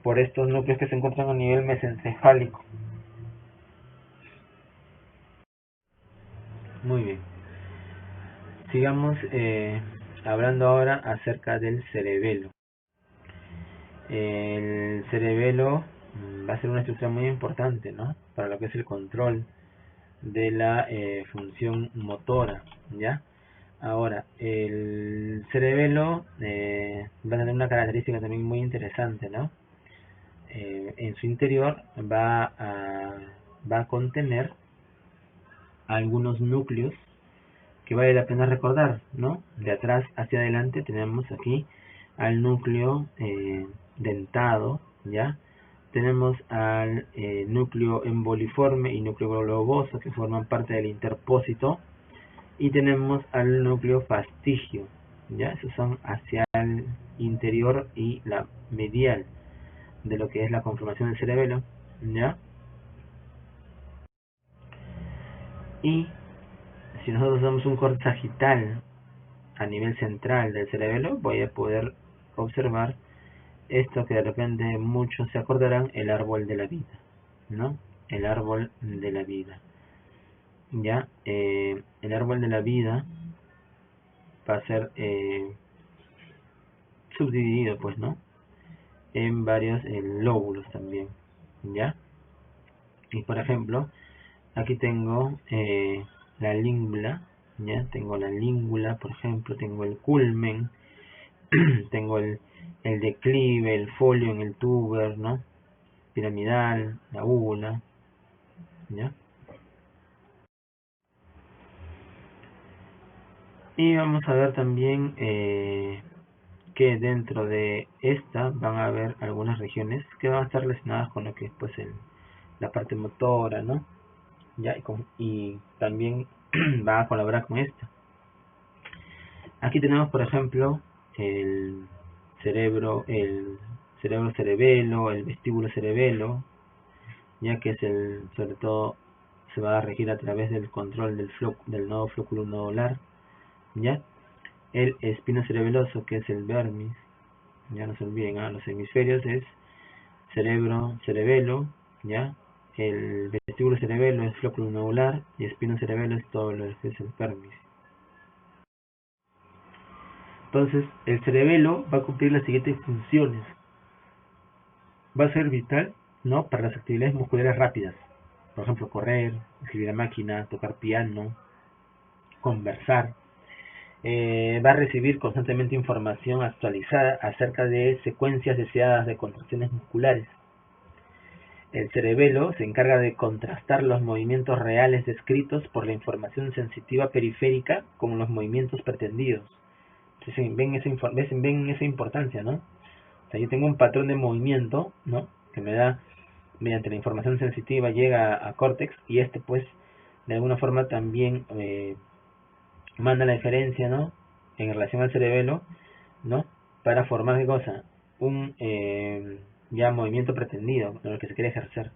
por estos núcleos que se encuentran a nivel mesencefálico. Muy bien. Sigamos hablando ahora acerca del cerebelo. El cerebelo va a ser una estructura muy importante, ¿no? Para lo que es el control de la función motora, ¿ya? Ahora, el cerebelo va a tener una característica también muy interesante, ¿no? En su interior va a contener algunos núcleos que vale la pena recordar, ¿no? De atrás hacia adelante tenemos aquí al núcleo dentado, ¿ya? Tenemos al núcleo emboliforme y núcleo globoso que forman parte del interpósito, y tenemos al núcleo fastigio, ¿ya? Esos son hacia el interior y la medial de lo que es la conformación del cerebelo, ¿ya? Y si nosotros damos un corte sagital a nivel central del cerebelo, voy a poder observar esto que de repente muchos se acordarán, el árbol de la vida, ¿no? El árbol de la vida. Ya, el árbol de la vida va a ser subdividido, pues, ¿no? En varios lóbulos también, ¿ya? Y por ejemplo, aquí tengo la língula, ¿ya? Tengo la língula, por ejemplo, tengo el culmen, tengo el declive, el folio en el tuber, ¿no? Piramidal, la úvula, ¿ya? Y vamos a ver también que dentro de esta van a haber algunas regiones que van a estar relacionadas con lo que es pues la parte motora, ¿no? ¿Ya? Y también va a colaborar con esta. Aquí tenemos, por ejemplo, el cerebro cerebelo, el vestíbulo cerebelo, ya que es sobre todo se va a regir a través del control del nodo flóculo nodular, ¿ya? El espino cerebeloso, que es el vermis, ya no se olviden, los hemisferios es cerebro, cerebelo, ¿ya? El vestíbulo cerebelo es flóculo nodular y espino cerebelo es todo lo que es el vermis. Entonces, el cerebelo va a cumplir las siguientes funciones. Va a ser vital, ¿no? Para las actividades musculares rápidas. Por ejemplo, correr, escribir a máquina, tocar piano, conversar. Va a recibir constantemente información actualizada acerca de secuencias deseadas de contracciones musculares. El cerebelo se encarga de contrastar los movimientos reales descritos por la información sensitiva periférica con los movimientos pretendidos. Entonces, ven esa importancia, ¿no? O sea, yo tengo un patrón de movimiento, ¿no? Que me da, mediante la información sensitiva, llega a córtex, y pues, de alguna forma también manda la diferencia, ¿no? En relación al cerebelo, ¿no? Para formar, ¿qué cosa? Un ya movimiento pretendido, en el que se quiere ejercer.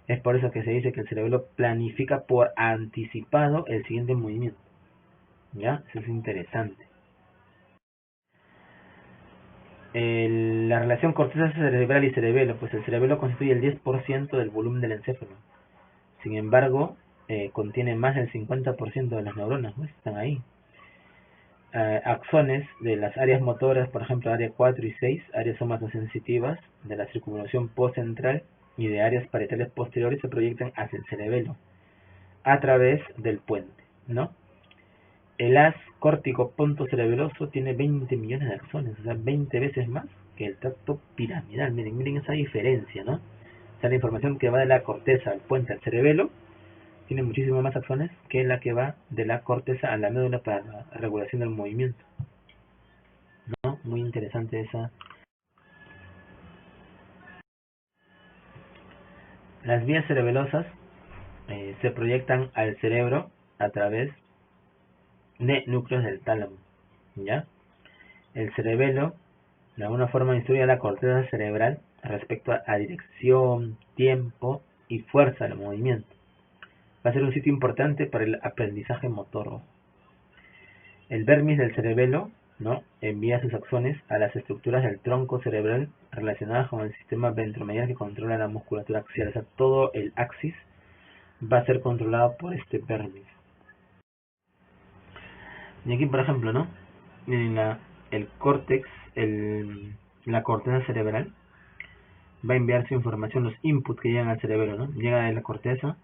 Es por eso que se dice que el cerebelo planifica por anticipado el siguiente movimiento. ¿Ya? Eso es interesante. La relación corteza cerebral y cerebelo, pues el cerebelo constituye el 10% del volumen del encéfalo. Sin embargo, contiene más del 50% de las neuronas, ¿no? Están ahí. Axones de las áreas motoras, por ejemplo, área 4 y 6, áreas somatosensitivas de la circunvolución postcentral y de áreas parietales posteriores, se proyectan hacia el cerebelo a través del puente, ¿no? El haz córtico pontocerebeloso tiene 20 millones de axones, o sea, 20 veces más que el tracto piramidal. Miren esa diferencia, ¿no? O sea, la información que va de la corteza al puente al cerebelo tiene muchísimo más axones que la que va de la corteza a la médula para la regulación del movimiento, ¿no? Muy interesante esa. Las vías cerebelosas se proyectan al cerebro a través de núcleos del tálamo, ¿ya? El cerebelo de alguna forma instruye a la corteza cerebral respecto a dirección, tiempo y fuerza del movimiento. Va a ser un sitio importante para el aprendizaje motor. El vermis del cerebelo, ¿no?, envía sus axones a las estructuras del tronco cerebral relacionadas con el sistema ventromedial que controla la musculatura axial. O sea, todo el axis va a ser controlado por este vermis. Y aquí, por ejemplo, ¿no?, miren, el córtex, la corteza cerebral va a enviar su información, los inputs que llegan al cerebro, ¿no? Llega de la corteza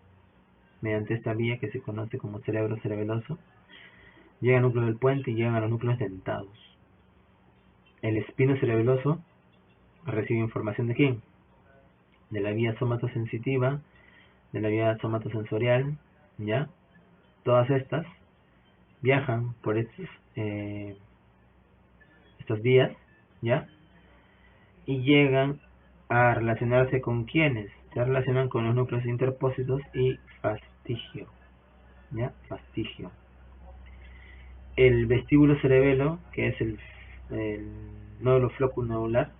mediante esta vía que se conoce como cerebro cerebeloso, llega al núcleo del puente y llegan a los núcleos dentados. El espino cerebeloso recibe información ¿de quién? De la vía somatosensitiva, de la vía somatosensorial, ¿ya? Todas estas viajan por estas vías, ¿ya? Y llegan a relacionarse con quienes se relacionan con los núcleos interpósitos y fastigio, ¿ya? Fastigio. El vestíbulo cerebelo, que es el nódulo flóculo-nodular,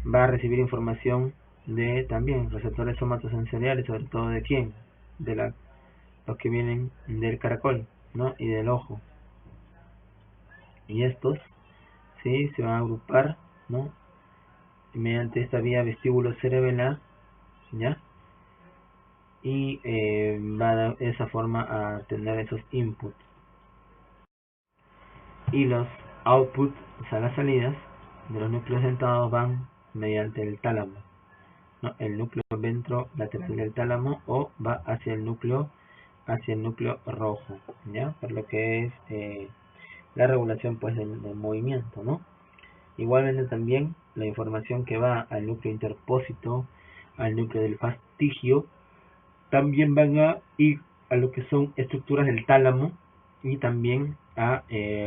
va a recibir información de también receptores somatosensoriales, sobre todo de quién, de los que vienen del caracol, ¿no?, y del ojo. Y estos, sí, se van a agrupar, ¿no?, mediante esta vía vestíbulo cerebelar, ¿ya? Y va de esa forma a tener esos inputs. Y los outputs, o sea, las salidas de los núcleos dentados, van mediante el tálamo, ¿no?, el núcleo ventrolateral del tálamo, o va hacia el núcleo rojo, ¿ya? Por lo que es la regulación, pues, del movimiento, ¿no? Igualmente también la información que va al núcleo interpósito, al núcleo del fastigio, también van a ir a lo que son estructuras del tálamo y también a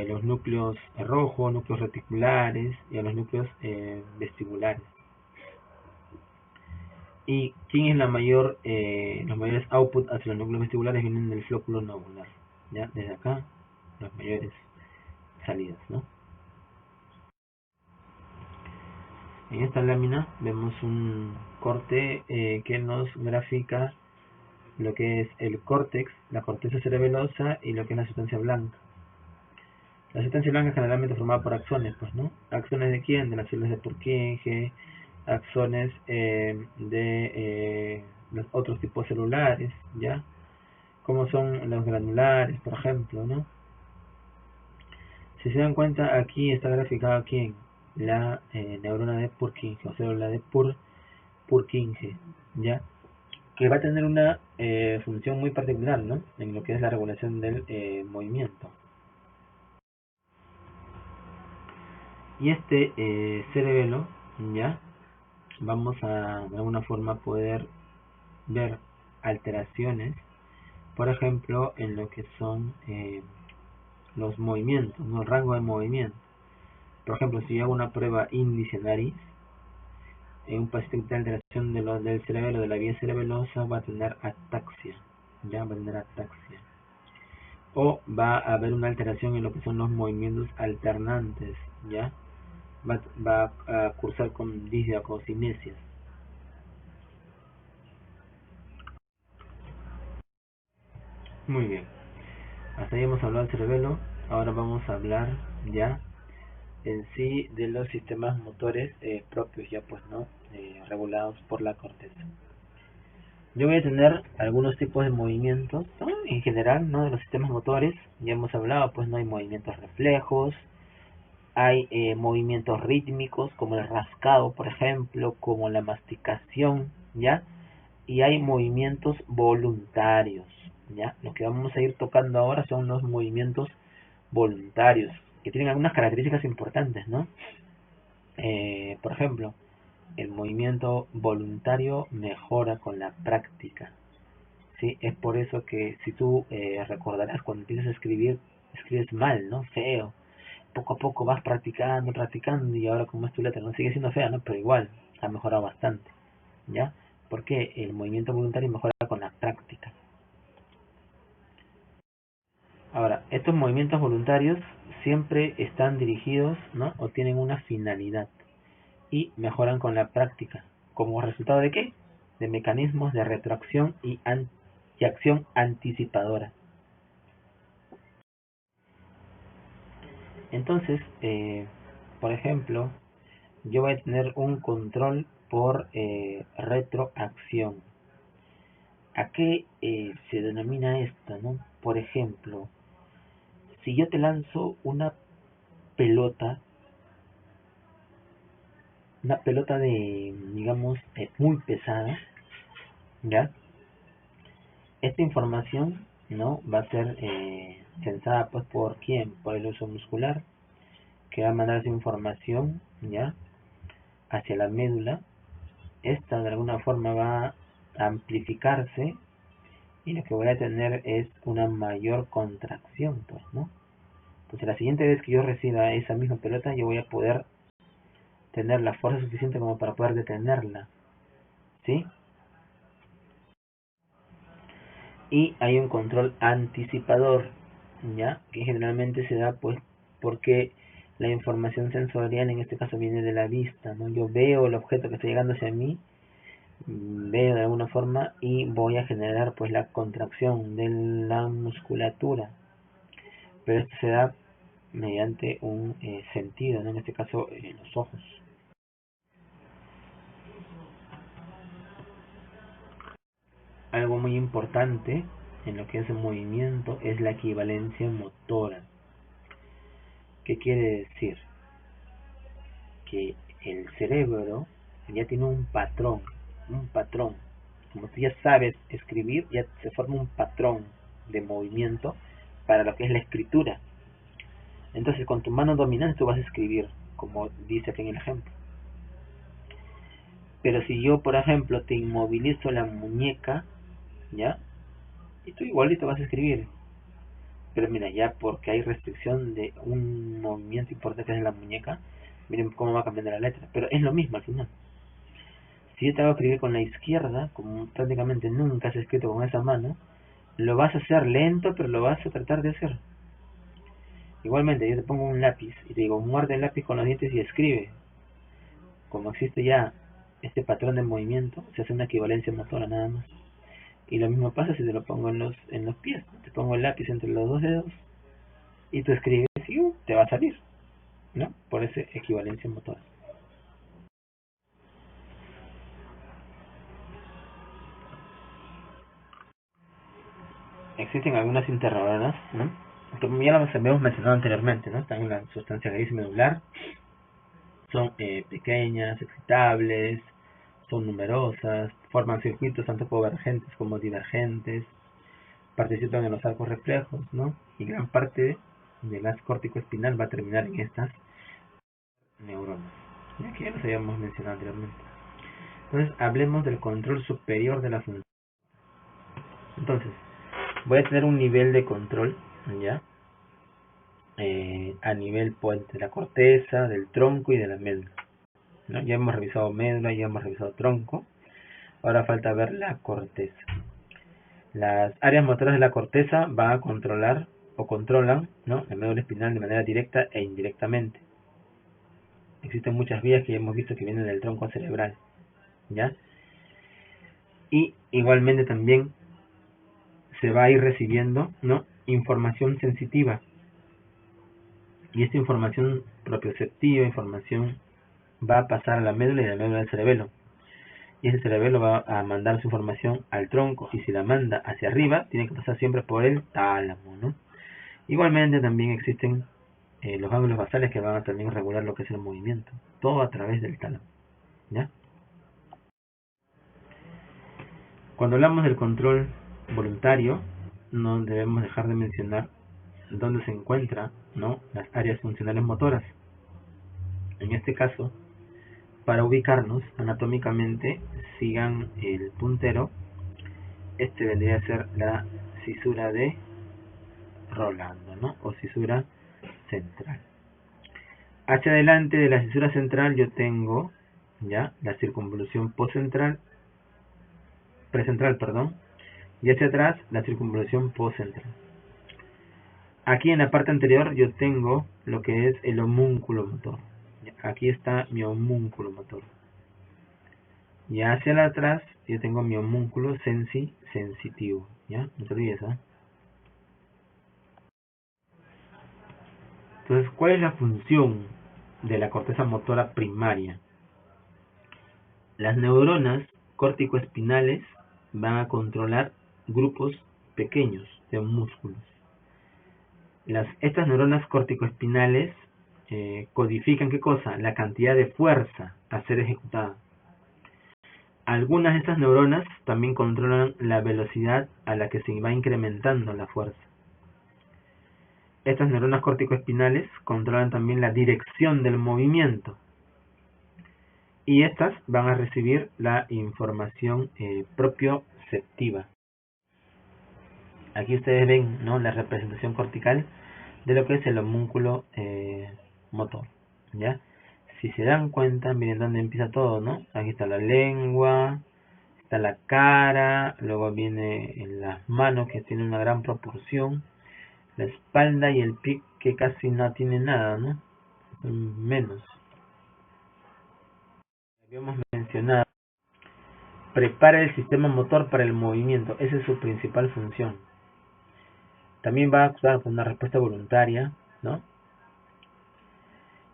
los núcleos rojos, núcleos reticulares y a los núcleos vestibulares. ¿Y quién es los mayores outputs hacia los núcleos vestibulares? Vienen del flóculo nodular, ¿ya? Desde acá, las mayores salidas, ¿no? En esta lámina vemos un corte que nos grafica lo que es el córtex, la corteza cerebelosa y lo que es la sustancia blanca. La sustancia blanca es generalmente formada por axones, pues, ¿no? ¿Axones de quién? De las células de Purkinje, axones de los otros tipos celulares, ¿ya? Como son los granulares, por ejemplo, ¿no? Si se dan cuenta, aquí está graficado quién, la neurona de Purkinje, o célula de Purkinje, ¿ya? Que va a tener una función muy particular, ¿no?, en lo que es la regulación del movimiento. Y este cerebelo, ¿ya?, vamos a de alguna forma poder ver alteraciones, por ejemplo, en lo que son los movimientos, ¿no? El rango de movimiento. Por ejemplo, si yo hago una prueba índice-nariz, en un paciente que tiene alteración del cerebelo, de la vía cerebelosa, va a tener ataxia, ya va a tener ataxia. O va a haber una alteración en lo que son los movimientos alternantes, ya va a cursar con disdia o con cinesias. Muy bien, hasta ahí hemos hablado del cerebelo. Ahora vamos a hablar ya en sí de los sistemas motores propios, ya pues no regulados por la corteza. Yo voy a tener algunos tipos de movimientos, ¿no? En general, ¿no? De los sistemas motores. Ya hemos hablado, pues no hay movimientos reflejos, hay movimientos rítmicos como el rascado, por ejemplo, como la masticación, ¿ya? Y hay movimientos voluntarios, ¿ya? Lo que vamos a ir tocando ahora son los movimientos voluntarios, que tienen algunas características importantes, ¿no? Por ejemplo, el movimiento voluntario mejora con la práctica, ¿sí? Es por eso que si tú recordarás cuando empiezas a escribir, escribes mal, ¿no? Feo. Poco a poco vas practicando, practicando y ahora como es tu letra, no sigue siendo fea, ¿no? Pero igual, ha mejorado bastante, ¿ya? Porque el movimiento voluntario mejora con la práctica. Ahora, estos movimientos voluntarios siempre están dirigidos, ¿no? O tienen una finalidad y mejoran con la práctica. ¿Como resultado de qué? De mecanismos de retroacción y acción anticipadora. Entonces, por ejemplo, yo voy a tener un control por retroacción. ¿A qué se denomina esto, no? Por ejemplo, si yo te lanzo pelota, una pelota de, digamos, muy pesada, ¿ya? Esta información, ¿no? Va a ser sensada, pues, ¿por quién? Por el uso muscular, que va a mandar esa información, ¿ya? Hacia la médula. Esta, de alguna forma, va a amplificarse y lo que voy a tener es una mayor contracción, pues, ¿no? Entonces, la siguiente vez que yo reciba esa misma pelota, yo voy a poder tener la fuerza suficiente como para poder detenerla, ¿sí? Y hay un control anticipador, ¿ya? Que generalmente se da, pues, porque la información sensorial en este caso viene de la vista, ¿no? Yo veo el objeto que está llegando hacia mí, veo de alguna forma y voy a generar, pues, la contracción de la musculatura, pero esto se da mediante un sentido, ¿no? En este caso, los ojos. Algo muy importante en lo que es el movimiento es la equivalencia motora. ¿Qué quiere decir? Que el cerebro ya tiene un patrón. Como tú ya sabes escribir, ya se forma un patrón de movimiento para lo que es la escritura. Entonces, con tu mano dominante tú vas a escribir, como dice aquí en el ejemplo. Pero si yo, por ejemplo, te inmovilizo la muñeca, ¿ya? Y tú igualito vas a escribir. Pero mira, ya porque hay restricción de un movimiento importante en la muñeca, miren cómo va cambiando la letra. Pero es lo mismo al final. Si yo te hago escribir con la izquierda, como prácticamente nunca has escrito con esa mano, lo vas a hacer lento, pero lo vas a tratar de hacer. Igualmente, yo te pongo un lápiz y te digo, muerde el lápiz con los dientes y escribe. Como existe ya este patrón de movimiento, se hace una equivalencia motora nada más. Y lo mismo pasa si te lo pongo en los pies. Te pongo el lápiz entre los dos dedos y tú escribes y te va a salir, ¿no? Por esa equivalencia motora. Existen algunas interrogadas, ¿no? Como ya las habíamos mencionado anteriormente, ¿no? Están en la sustancia raíz medular, son pequeñas, excitables, son numerosas, forman circuitos tanto convergentes como divergentes, participan en los arcos reflejos, ¿no? Y gran parte del gas córtico espinal va a terminar en estas neuronas, ya que ya los habíamos mencionado anteriormente. Entonces, hablemos del control superior de la función. Entonces, voy a tener un nivel de control, ¿ya? A nivel pues, de la corteza, del tronco y de la médula, ¿no? Ya hemos revisado médula, ya hemos revisado tronco. Ahora falta ver la corteza. Las áreas motoras de la corteza van a controlar o controlan, ¿no?, la médula espinal de manera directa e indirectamente. Existen muchas vías que ya hemos visto que vienen del tronco cerebral, ¿ya? Y igualmente también se va a ir recibiendo, ¿no?, información sensitiva. Y esta información propioceptiva, información va a pasar a la médula y a la médula del cerebelo. Y ese cerebelo va a mandar su información al tronco, y si la manda hacia arriba, tiene que pasar siempre por el tálamo, ¿no? Igualmente también existen los ángulos basales que van a también regular lo que es el movimiento, todo a través del tálamo, ¿ya? Cuando hablamos del control voluntario, no debemos dejar de mencionar dónde se encuentran, ¿no?, las áreas funcionales motoras. En este caso, para ubicarnos anatómicamente, sigan el puntero. Este vendría a ser la cisura de Rolando, ¿no?, o cisura central. Hacia adelante de la cisura central yo tengo ya la circunvolución precentral, y hacia atrás la circunvolución postcentral. Aquí en la parte anterior yo tengo lo que es el homúnculo motor. Aquí está mi homúnculo motor. Y hacia atrás yo tengo mi homúnculo sensitivo, ¿ya? No te olvides, ¿eh? Entonces, ¿cuál es la función de la corteza motora primaria? Las neuronas córtico-espinales van a controlar grupos pequeños de músculos. Estas neuronas córtico-espinales codifican ¿qué cosa? La cantidad de fuerza a ser ejecutada. Algunas de estas neuronas también controlan la velocidad a la que se va incrementando la fuerza. Estas neuronas córtico-espinales controlan también la dirección del movimiento. Y estas van a recibir la información propioceptiva. Aquí ustedes ven, ¿no?, la representación cortical de lo que es el homúnculo motor, ¿ya? Si se dan cuenta, miren dónde empieza todo, ¿no? Aquí está la lengua, está la cara, luego viene en las manos, que tiene una gran proporción, la espalda y el pie, que casi no tiene nada, ¿no? Menos. Habíamos mencionado, prepara el sistema motor para el movimiento. Esa es su principal función. También va a actuar con una respuesta voluntaria, ¿no?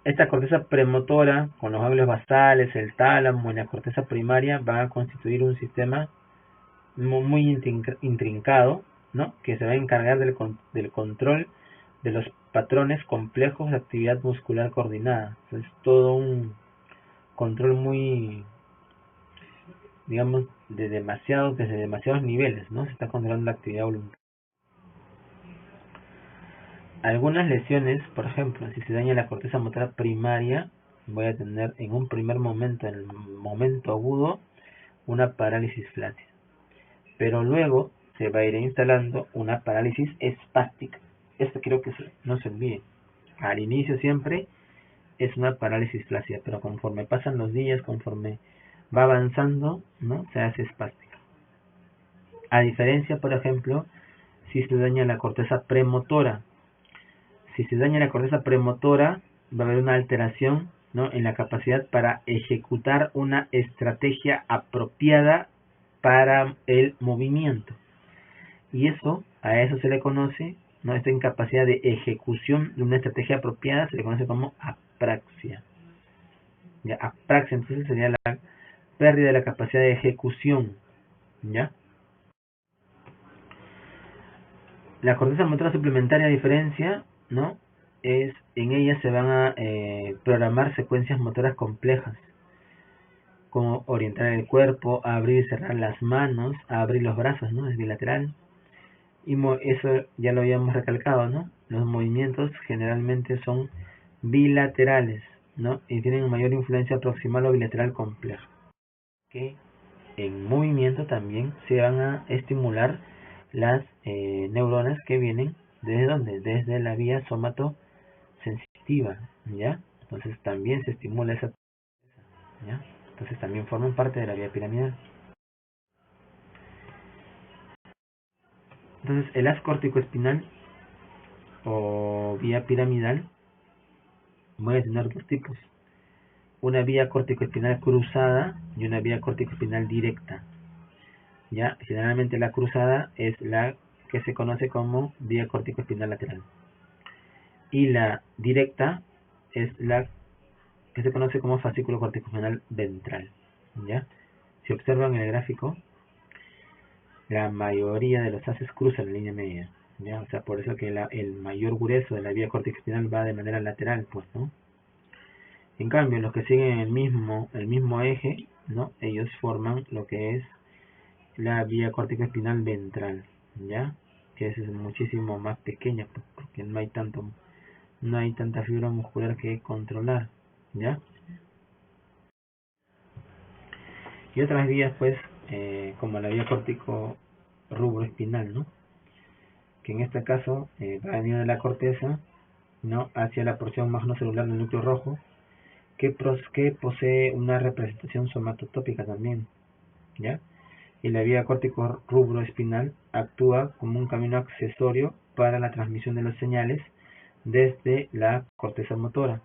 Esta corteza premotora, con los ganglios basales, el tálamo y la corteza primaria, van a constituir un sistema muy intrincado, ¿no?, que se va a encargar del control de los patrones complejos de actividad muscular coordinada. Es todo un control muy, digamos, desde demasiados niveles, ¿no? Se está controlando la actividad voluntaria. Algunas lesiones, por ejemplo, si se daña la corteza motora primaria, voy a tener en un primer momento, en el momento agudo, una parálisis flácida. Pero luego se va a ir instalando una parálisis espástica. Esto quiero que no se olvide. Al inicio siempre es una parálisis flácida, pero conforme pasan los días, conforme va avanzando, ¿no?, se hace espástica. A diferencia, por ejemplo, si se daña la corteza premotora. Si se daña la corteza premotora, va a haber una alteración, ¿no?, en la capacidad para ejecutar una estrategia apropiada para el movimiento. Y a eso se le conoce, ¿no?, esta incapacidad de ejecución de una estrategia apropiada se le conoce como apraxia. ¿Ya? Apraxia entonces sería la pérdida de la capacidad de ejecución, ¿ya? La corteza motora suplementaria, a diferencia, ¿no?, en ella se van a programar secuencias motoras complejas, como orientar el cuerpo, abrir y cerrar las manos, abrir los brazos, ¿no?, es bilateral. Y eso ya lo habíamos recalcado, ¿no? Los movimientos generalmente son bilaterales, ¿no?, y tienen mayor influencia proximal o bilateral compleja. que en movimiento también se van a estimular las neuronas que vienen ¿desde dónde? Desde la vía somatosensitiva, ¿ya? Entonces también se estimula esa, ¿ya? Entonces también forman parte de la vía piramidal. Entonces el haz corticoespinal o vía piramidal voy a tener dos tipos: una vía corticoespinal cruzada y una vía corticoespinal directa. Ya, generalmente la cruzada es la que se conoce como vía corticoespinal lateral y la directa es la que se conoce como fascículo corticoespinal ventral. ¿Ya? Si observan en el gráfico, la mayoría de los haces cruzan la línea media. ¿Ya? O sea, por eso que el mayor grueso de la vía corticoespinal va de manera lateral, pues, ¿no? En cambio, los que siguen el mismo eje, ¿no? Ellos forman lo que es la vía corticoespinal ventral, ¿ya? Que es muchísimo más pequeña, porque no hay tanta fibra muscular que controlar, ¿ya? Y otras vías, pues, como la vía cortico rubroespinal, ¿no? Que en este caso va a venir de la corteza, ¿no? Hacia la porción magnocelular del núcleo rojo, que posee una representación somatotópica también, ¿ya? Y la vía cortico rubroespinal actúa como un camino accesorio para la transmisión de las señales desde la corteza motora.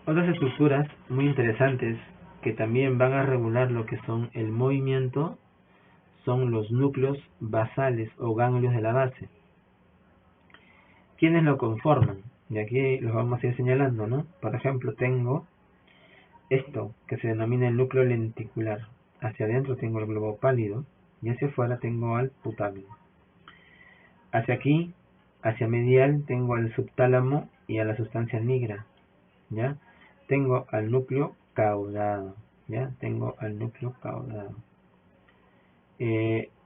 Otras estructuras muy interesantes que también van a regular lo que son el movimiento son los núcleos basales o ganglios de la base. ¿Quiénes lo conforman? Y aquí los vamos a ir señalando, ¿no? Por ejemplo, tengo esto que se denomina el núcleo lenticular. Hacia adentro tengo el globo pálido y hacia afuera tengo al putáneo. Hacia aquí, hacia medial, tengo al subtálamo y a la sustancia nigra, ¿ya? Tengo al núcleo caudado, ¿ya? Tengo al núcleo caudado.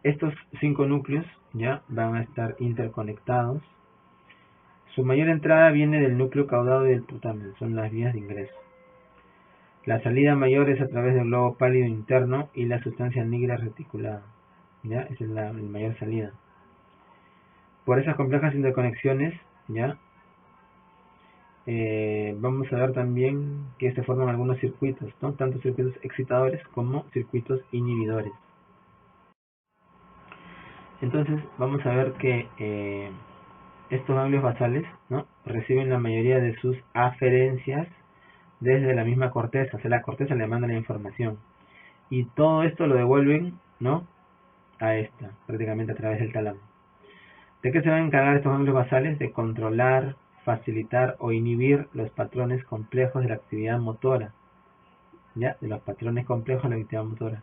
Estos 5 núcleos, ¿ya? Van a estar interconectados. Su mayor entrada viene del núcleo caudado y del putamen, son las vías de ingreso. La salida mayor es a través del globo pálido interno y la sustancia negra reticulada, ¿ya? Esa es la mayor salida. Por esas complejas interconexiones, ¿ya? Vamos a ver también que se forman algunos circuitos, ¿no? Tanto circuitos excitadores como circuitos inhibidores. Entonces vamos a ver que estos ganglios basales, ¿no? Reciben la mayoría de sus aferencias desde la misma corteza, o sea, la corteza le manda la información y todo esto lo devuelven, ¿no? A esta, prácticamente a través del tálamo. ¿De qué se van a encargar estos ganglios basales? De controlar, facilitar o inhibir los patrones complejos de la actividad motora, ¿ya? De los patrones complejos de la actividad motora.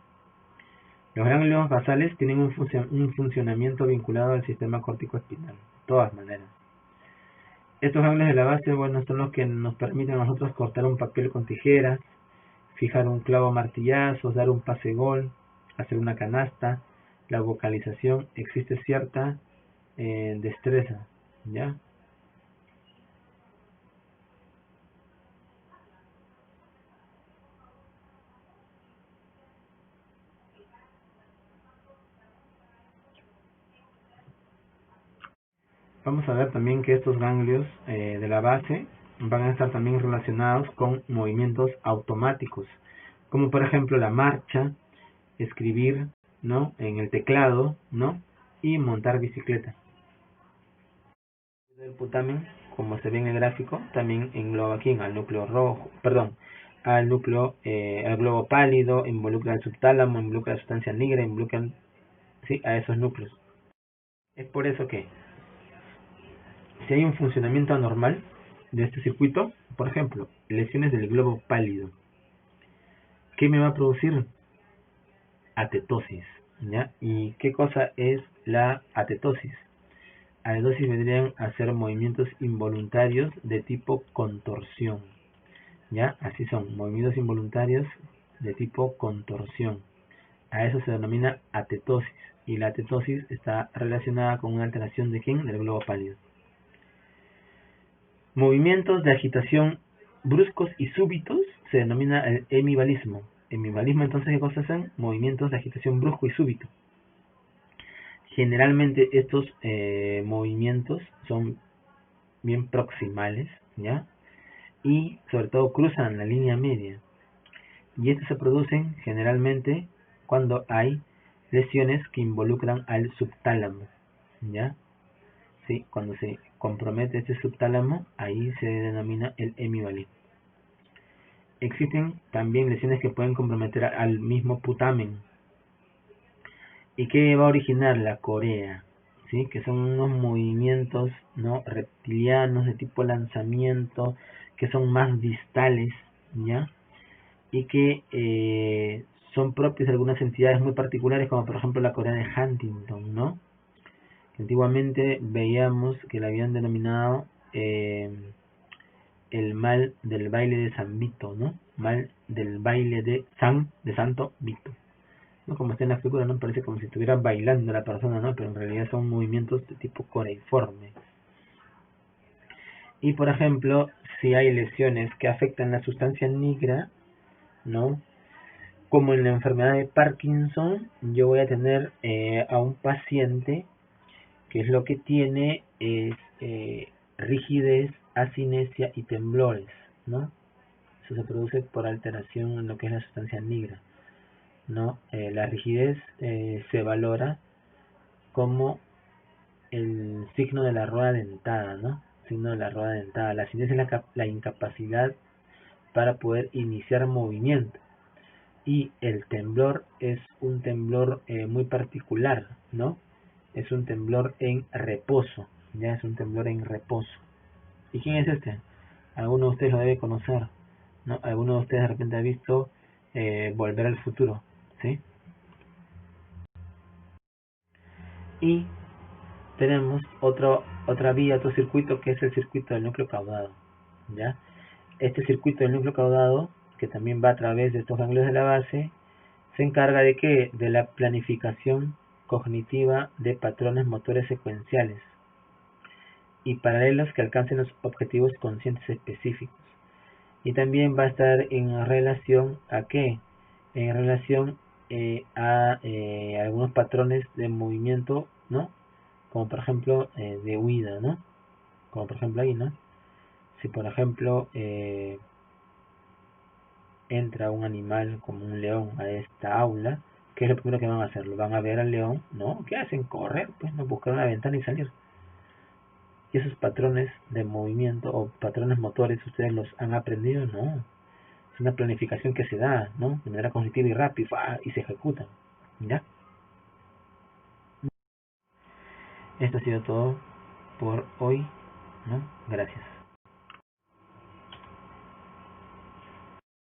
Los ganglios basales tienen un funcionamiento vinculado al sistema corticoespinal, de todas maneras. Estos ganglios de la base, bueno, son los que nos permiten a nosotros cortar un papel con tijeras, fijar un clavo a martillazos, dar un pase gol, hacer una canasta, la vocalización. Existe cierta destreza, ¿ya? Vamos a ver también que estos ganglios de la base van a estar también relacionados con movimientos automáticos, como por ejemplo la marcha, escribir, ¿no? En el teclado, ¿no? Y montar bicicleta. El putamen, como se ve en el gráfico, también engloba aquí al núcleo rojo, perdón, al núcleo, al globo pálido, involucra al subtálamo, involucra la sustancia negra, involucra, sí, a esos núcleos. Es por eso que si hay un funcionamiento anormal de este circuito, por ejemplo, lesiones del globo pálido, ¿qué me va a producir? Atetosis, ¿ya? ¿Y qué cosa es la atetosis? Atetosis vendrían a ser movimientos involuntarios de tipo contorsión, ¿ya? Así son, movimientos involuntarios de tipo contorsión. A eso se denomina atetosis, y la atetosis está relacionada con una alteración de ¿quién? Del globo pálido. Movimientos de agitación bruscos y súbitos se denomina el hemibalismo. hemibalismo, entonces, ¿qué cosas hacen? Movimientos de agitación brusco y súbito. Generalmente estos movimientos son bien proximales, ¿ya? Y sobre todo cruzan la línea media. Y estos se producen generalmente cuando hay lesiones que involucran al subtálamo, ¿ya? Sí, cuando se compromete este subtálamo, ahí se denomina el hemibalismo. Existen también lesiones que pueden comprometer al mismo putamen. ¿Y qué va a originar? La corea, ¿sí? Que son unos movimientos, ¿no?, reptilianos de tipo lanzamiento, que son más distales, ¿ya? Y que son propios de algunas entidades muy particulares, como por ejemplo la corea de Huntington, ¿no? Antiguamente veíamos que la habían denominado el mal del baile de San Vito, ¿no? Mal del baile de Santo Vito. ¿No? Como está en la figura, ¿no? Parece como si estuviera bailando la persona, ¿no? Pero en realidad son movimientos de tipo coreiforme. Y por ejemplo, si hay lesiones que afectan la sustancia nigra, ¿no? Como en la enfermedad de Parkinson, yo voy a tener a un paciente que es lo que tiene es rigidez, asinesia y temblores, ¿no? Eso se produce por alteración en lo que es la sustancia nigra, ¿no? La rigidez se valora como el signo de la rueda dentada, ¿no? Signo de la rueda dentada. La asinesia es la incapacidad para poder iniciar movimiento. Y el temblor es un temblor muy particular, ¿no? Es un temblor en reposo, ya es un temblor en reposo. ¿Y quién es este? Alguno de ustedes lo debe conocer, ¿no? Alguno de ustedes de repente ha visto Volver al Futuro, ¿sí? Y tenemos otra vía, otro circuito, que es el circuito del núcleo caudado, ¿ya? Este circuito del núcleo caudado, que también va a través de estos ganglios de la base, se encarga de ¿qué? De la planificación cognitiva de patrones motores secuenciales y paralelos que alcancen los objetivos conscientes específicos. Y también va a estar en relación a ¿qué? En relación a algunos patrones de movimiento, ¿no? Como por ejemplo de huida, ¿no? Como por ejemplo ahí, ¿no? Si por ejemplo entra un animal como un león a esta aula, ¿qué es lo primero que van a hacer? Lo van a ver al león, ¿no? ¿Qué hacen? Correr, pues, no, buscar una ventana y salir. Y esos patrones de movimiento o patrones motores, ¿ustedes los han aprendido? No. Es una planificación que se da, ¿no? De manera cognitiva y rápida, y se ejecuta, ¿ya? Esto ha sido todo por hoy, ¿no? Gracias.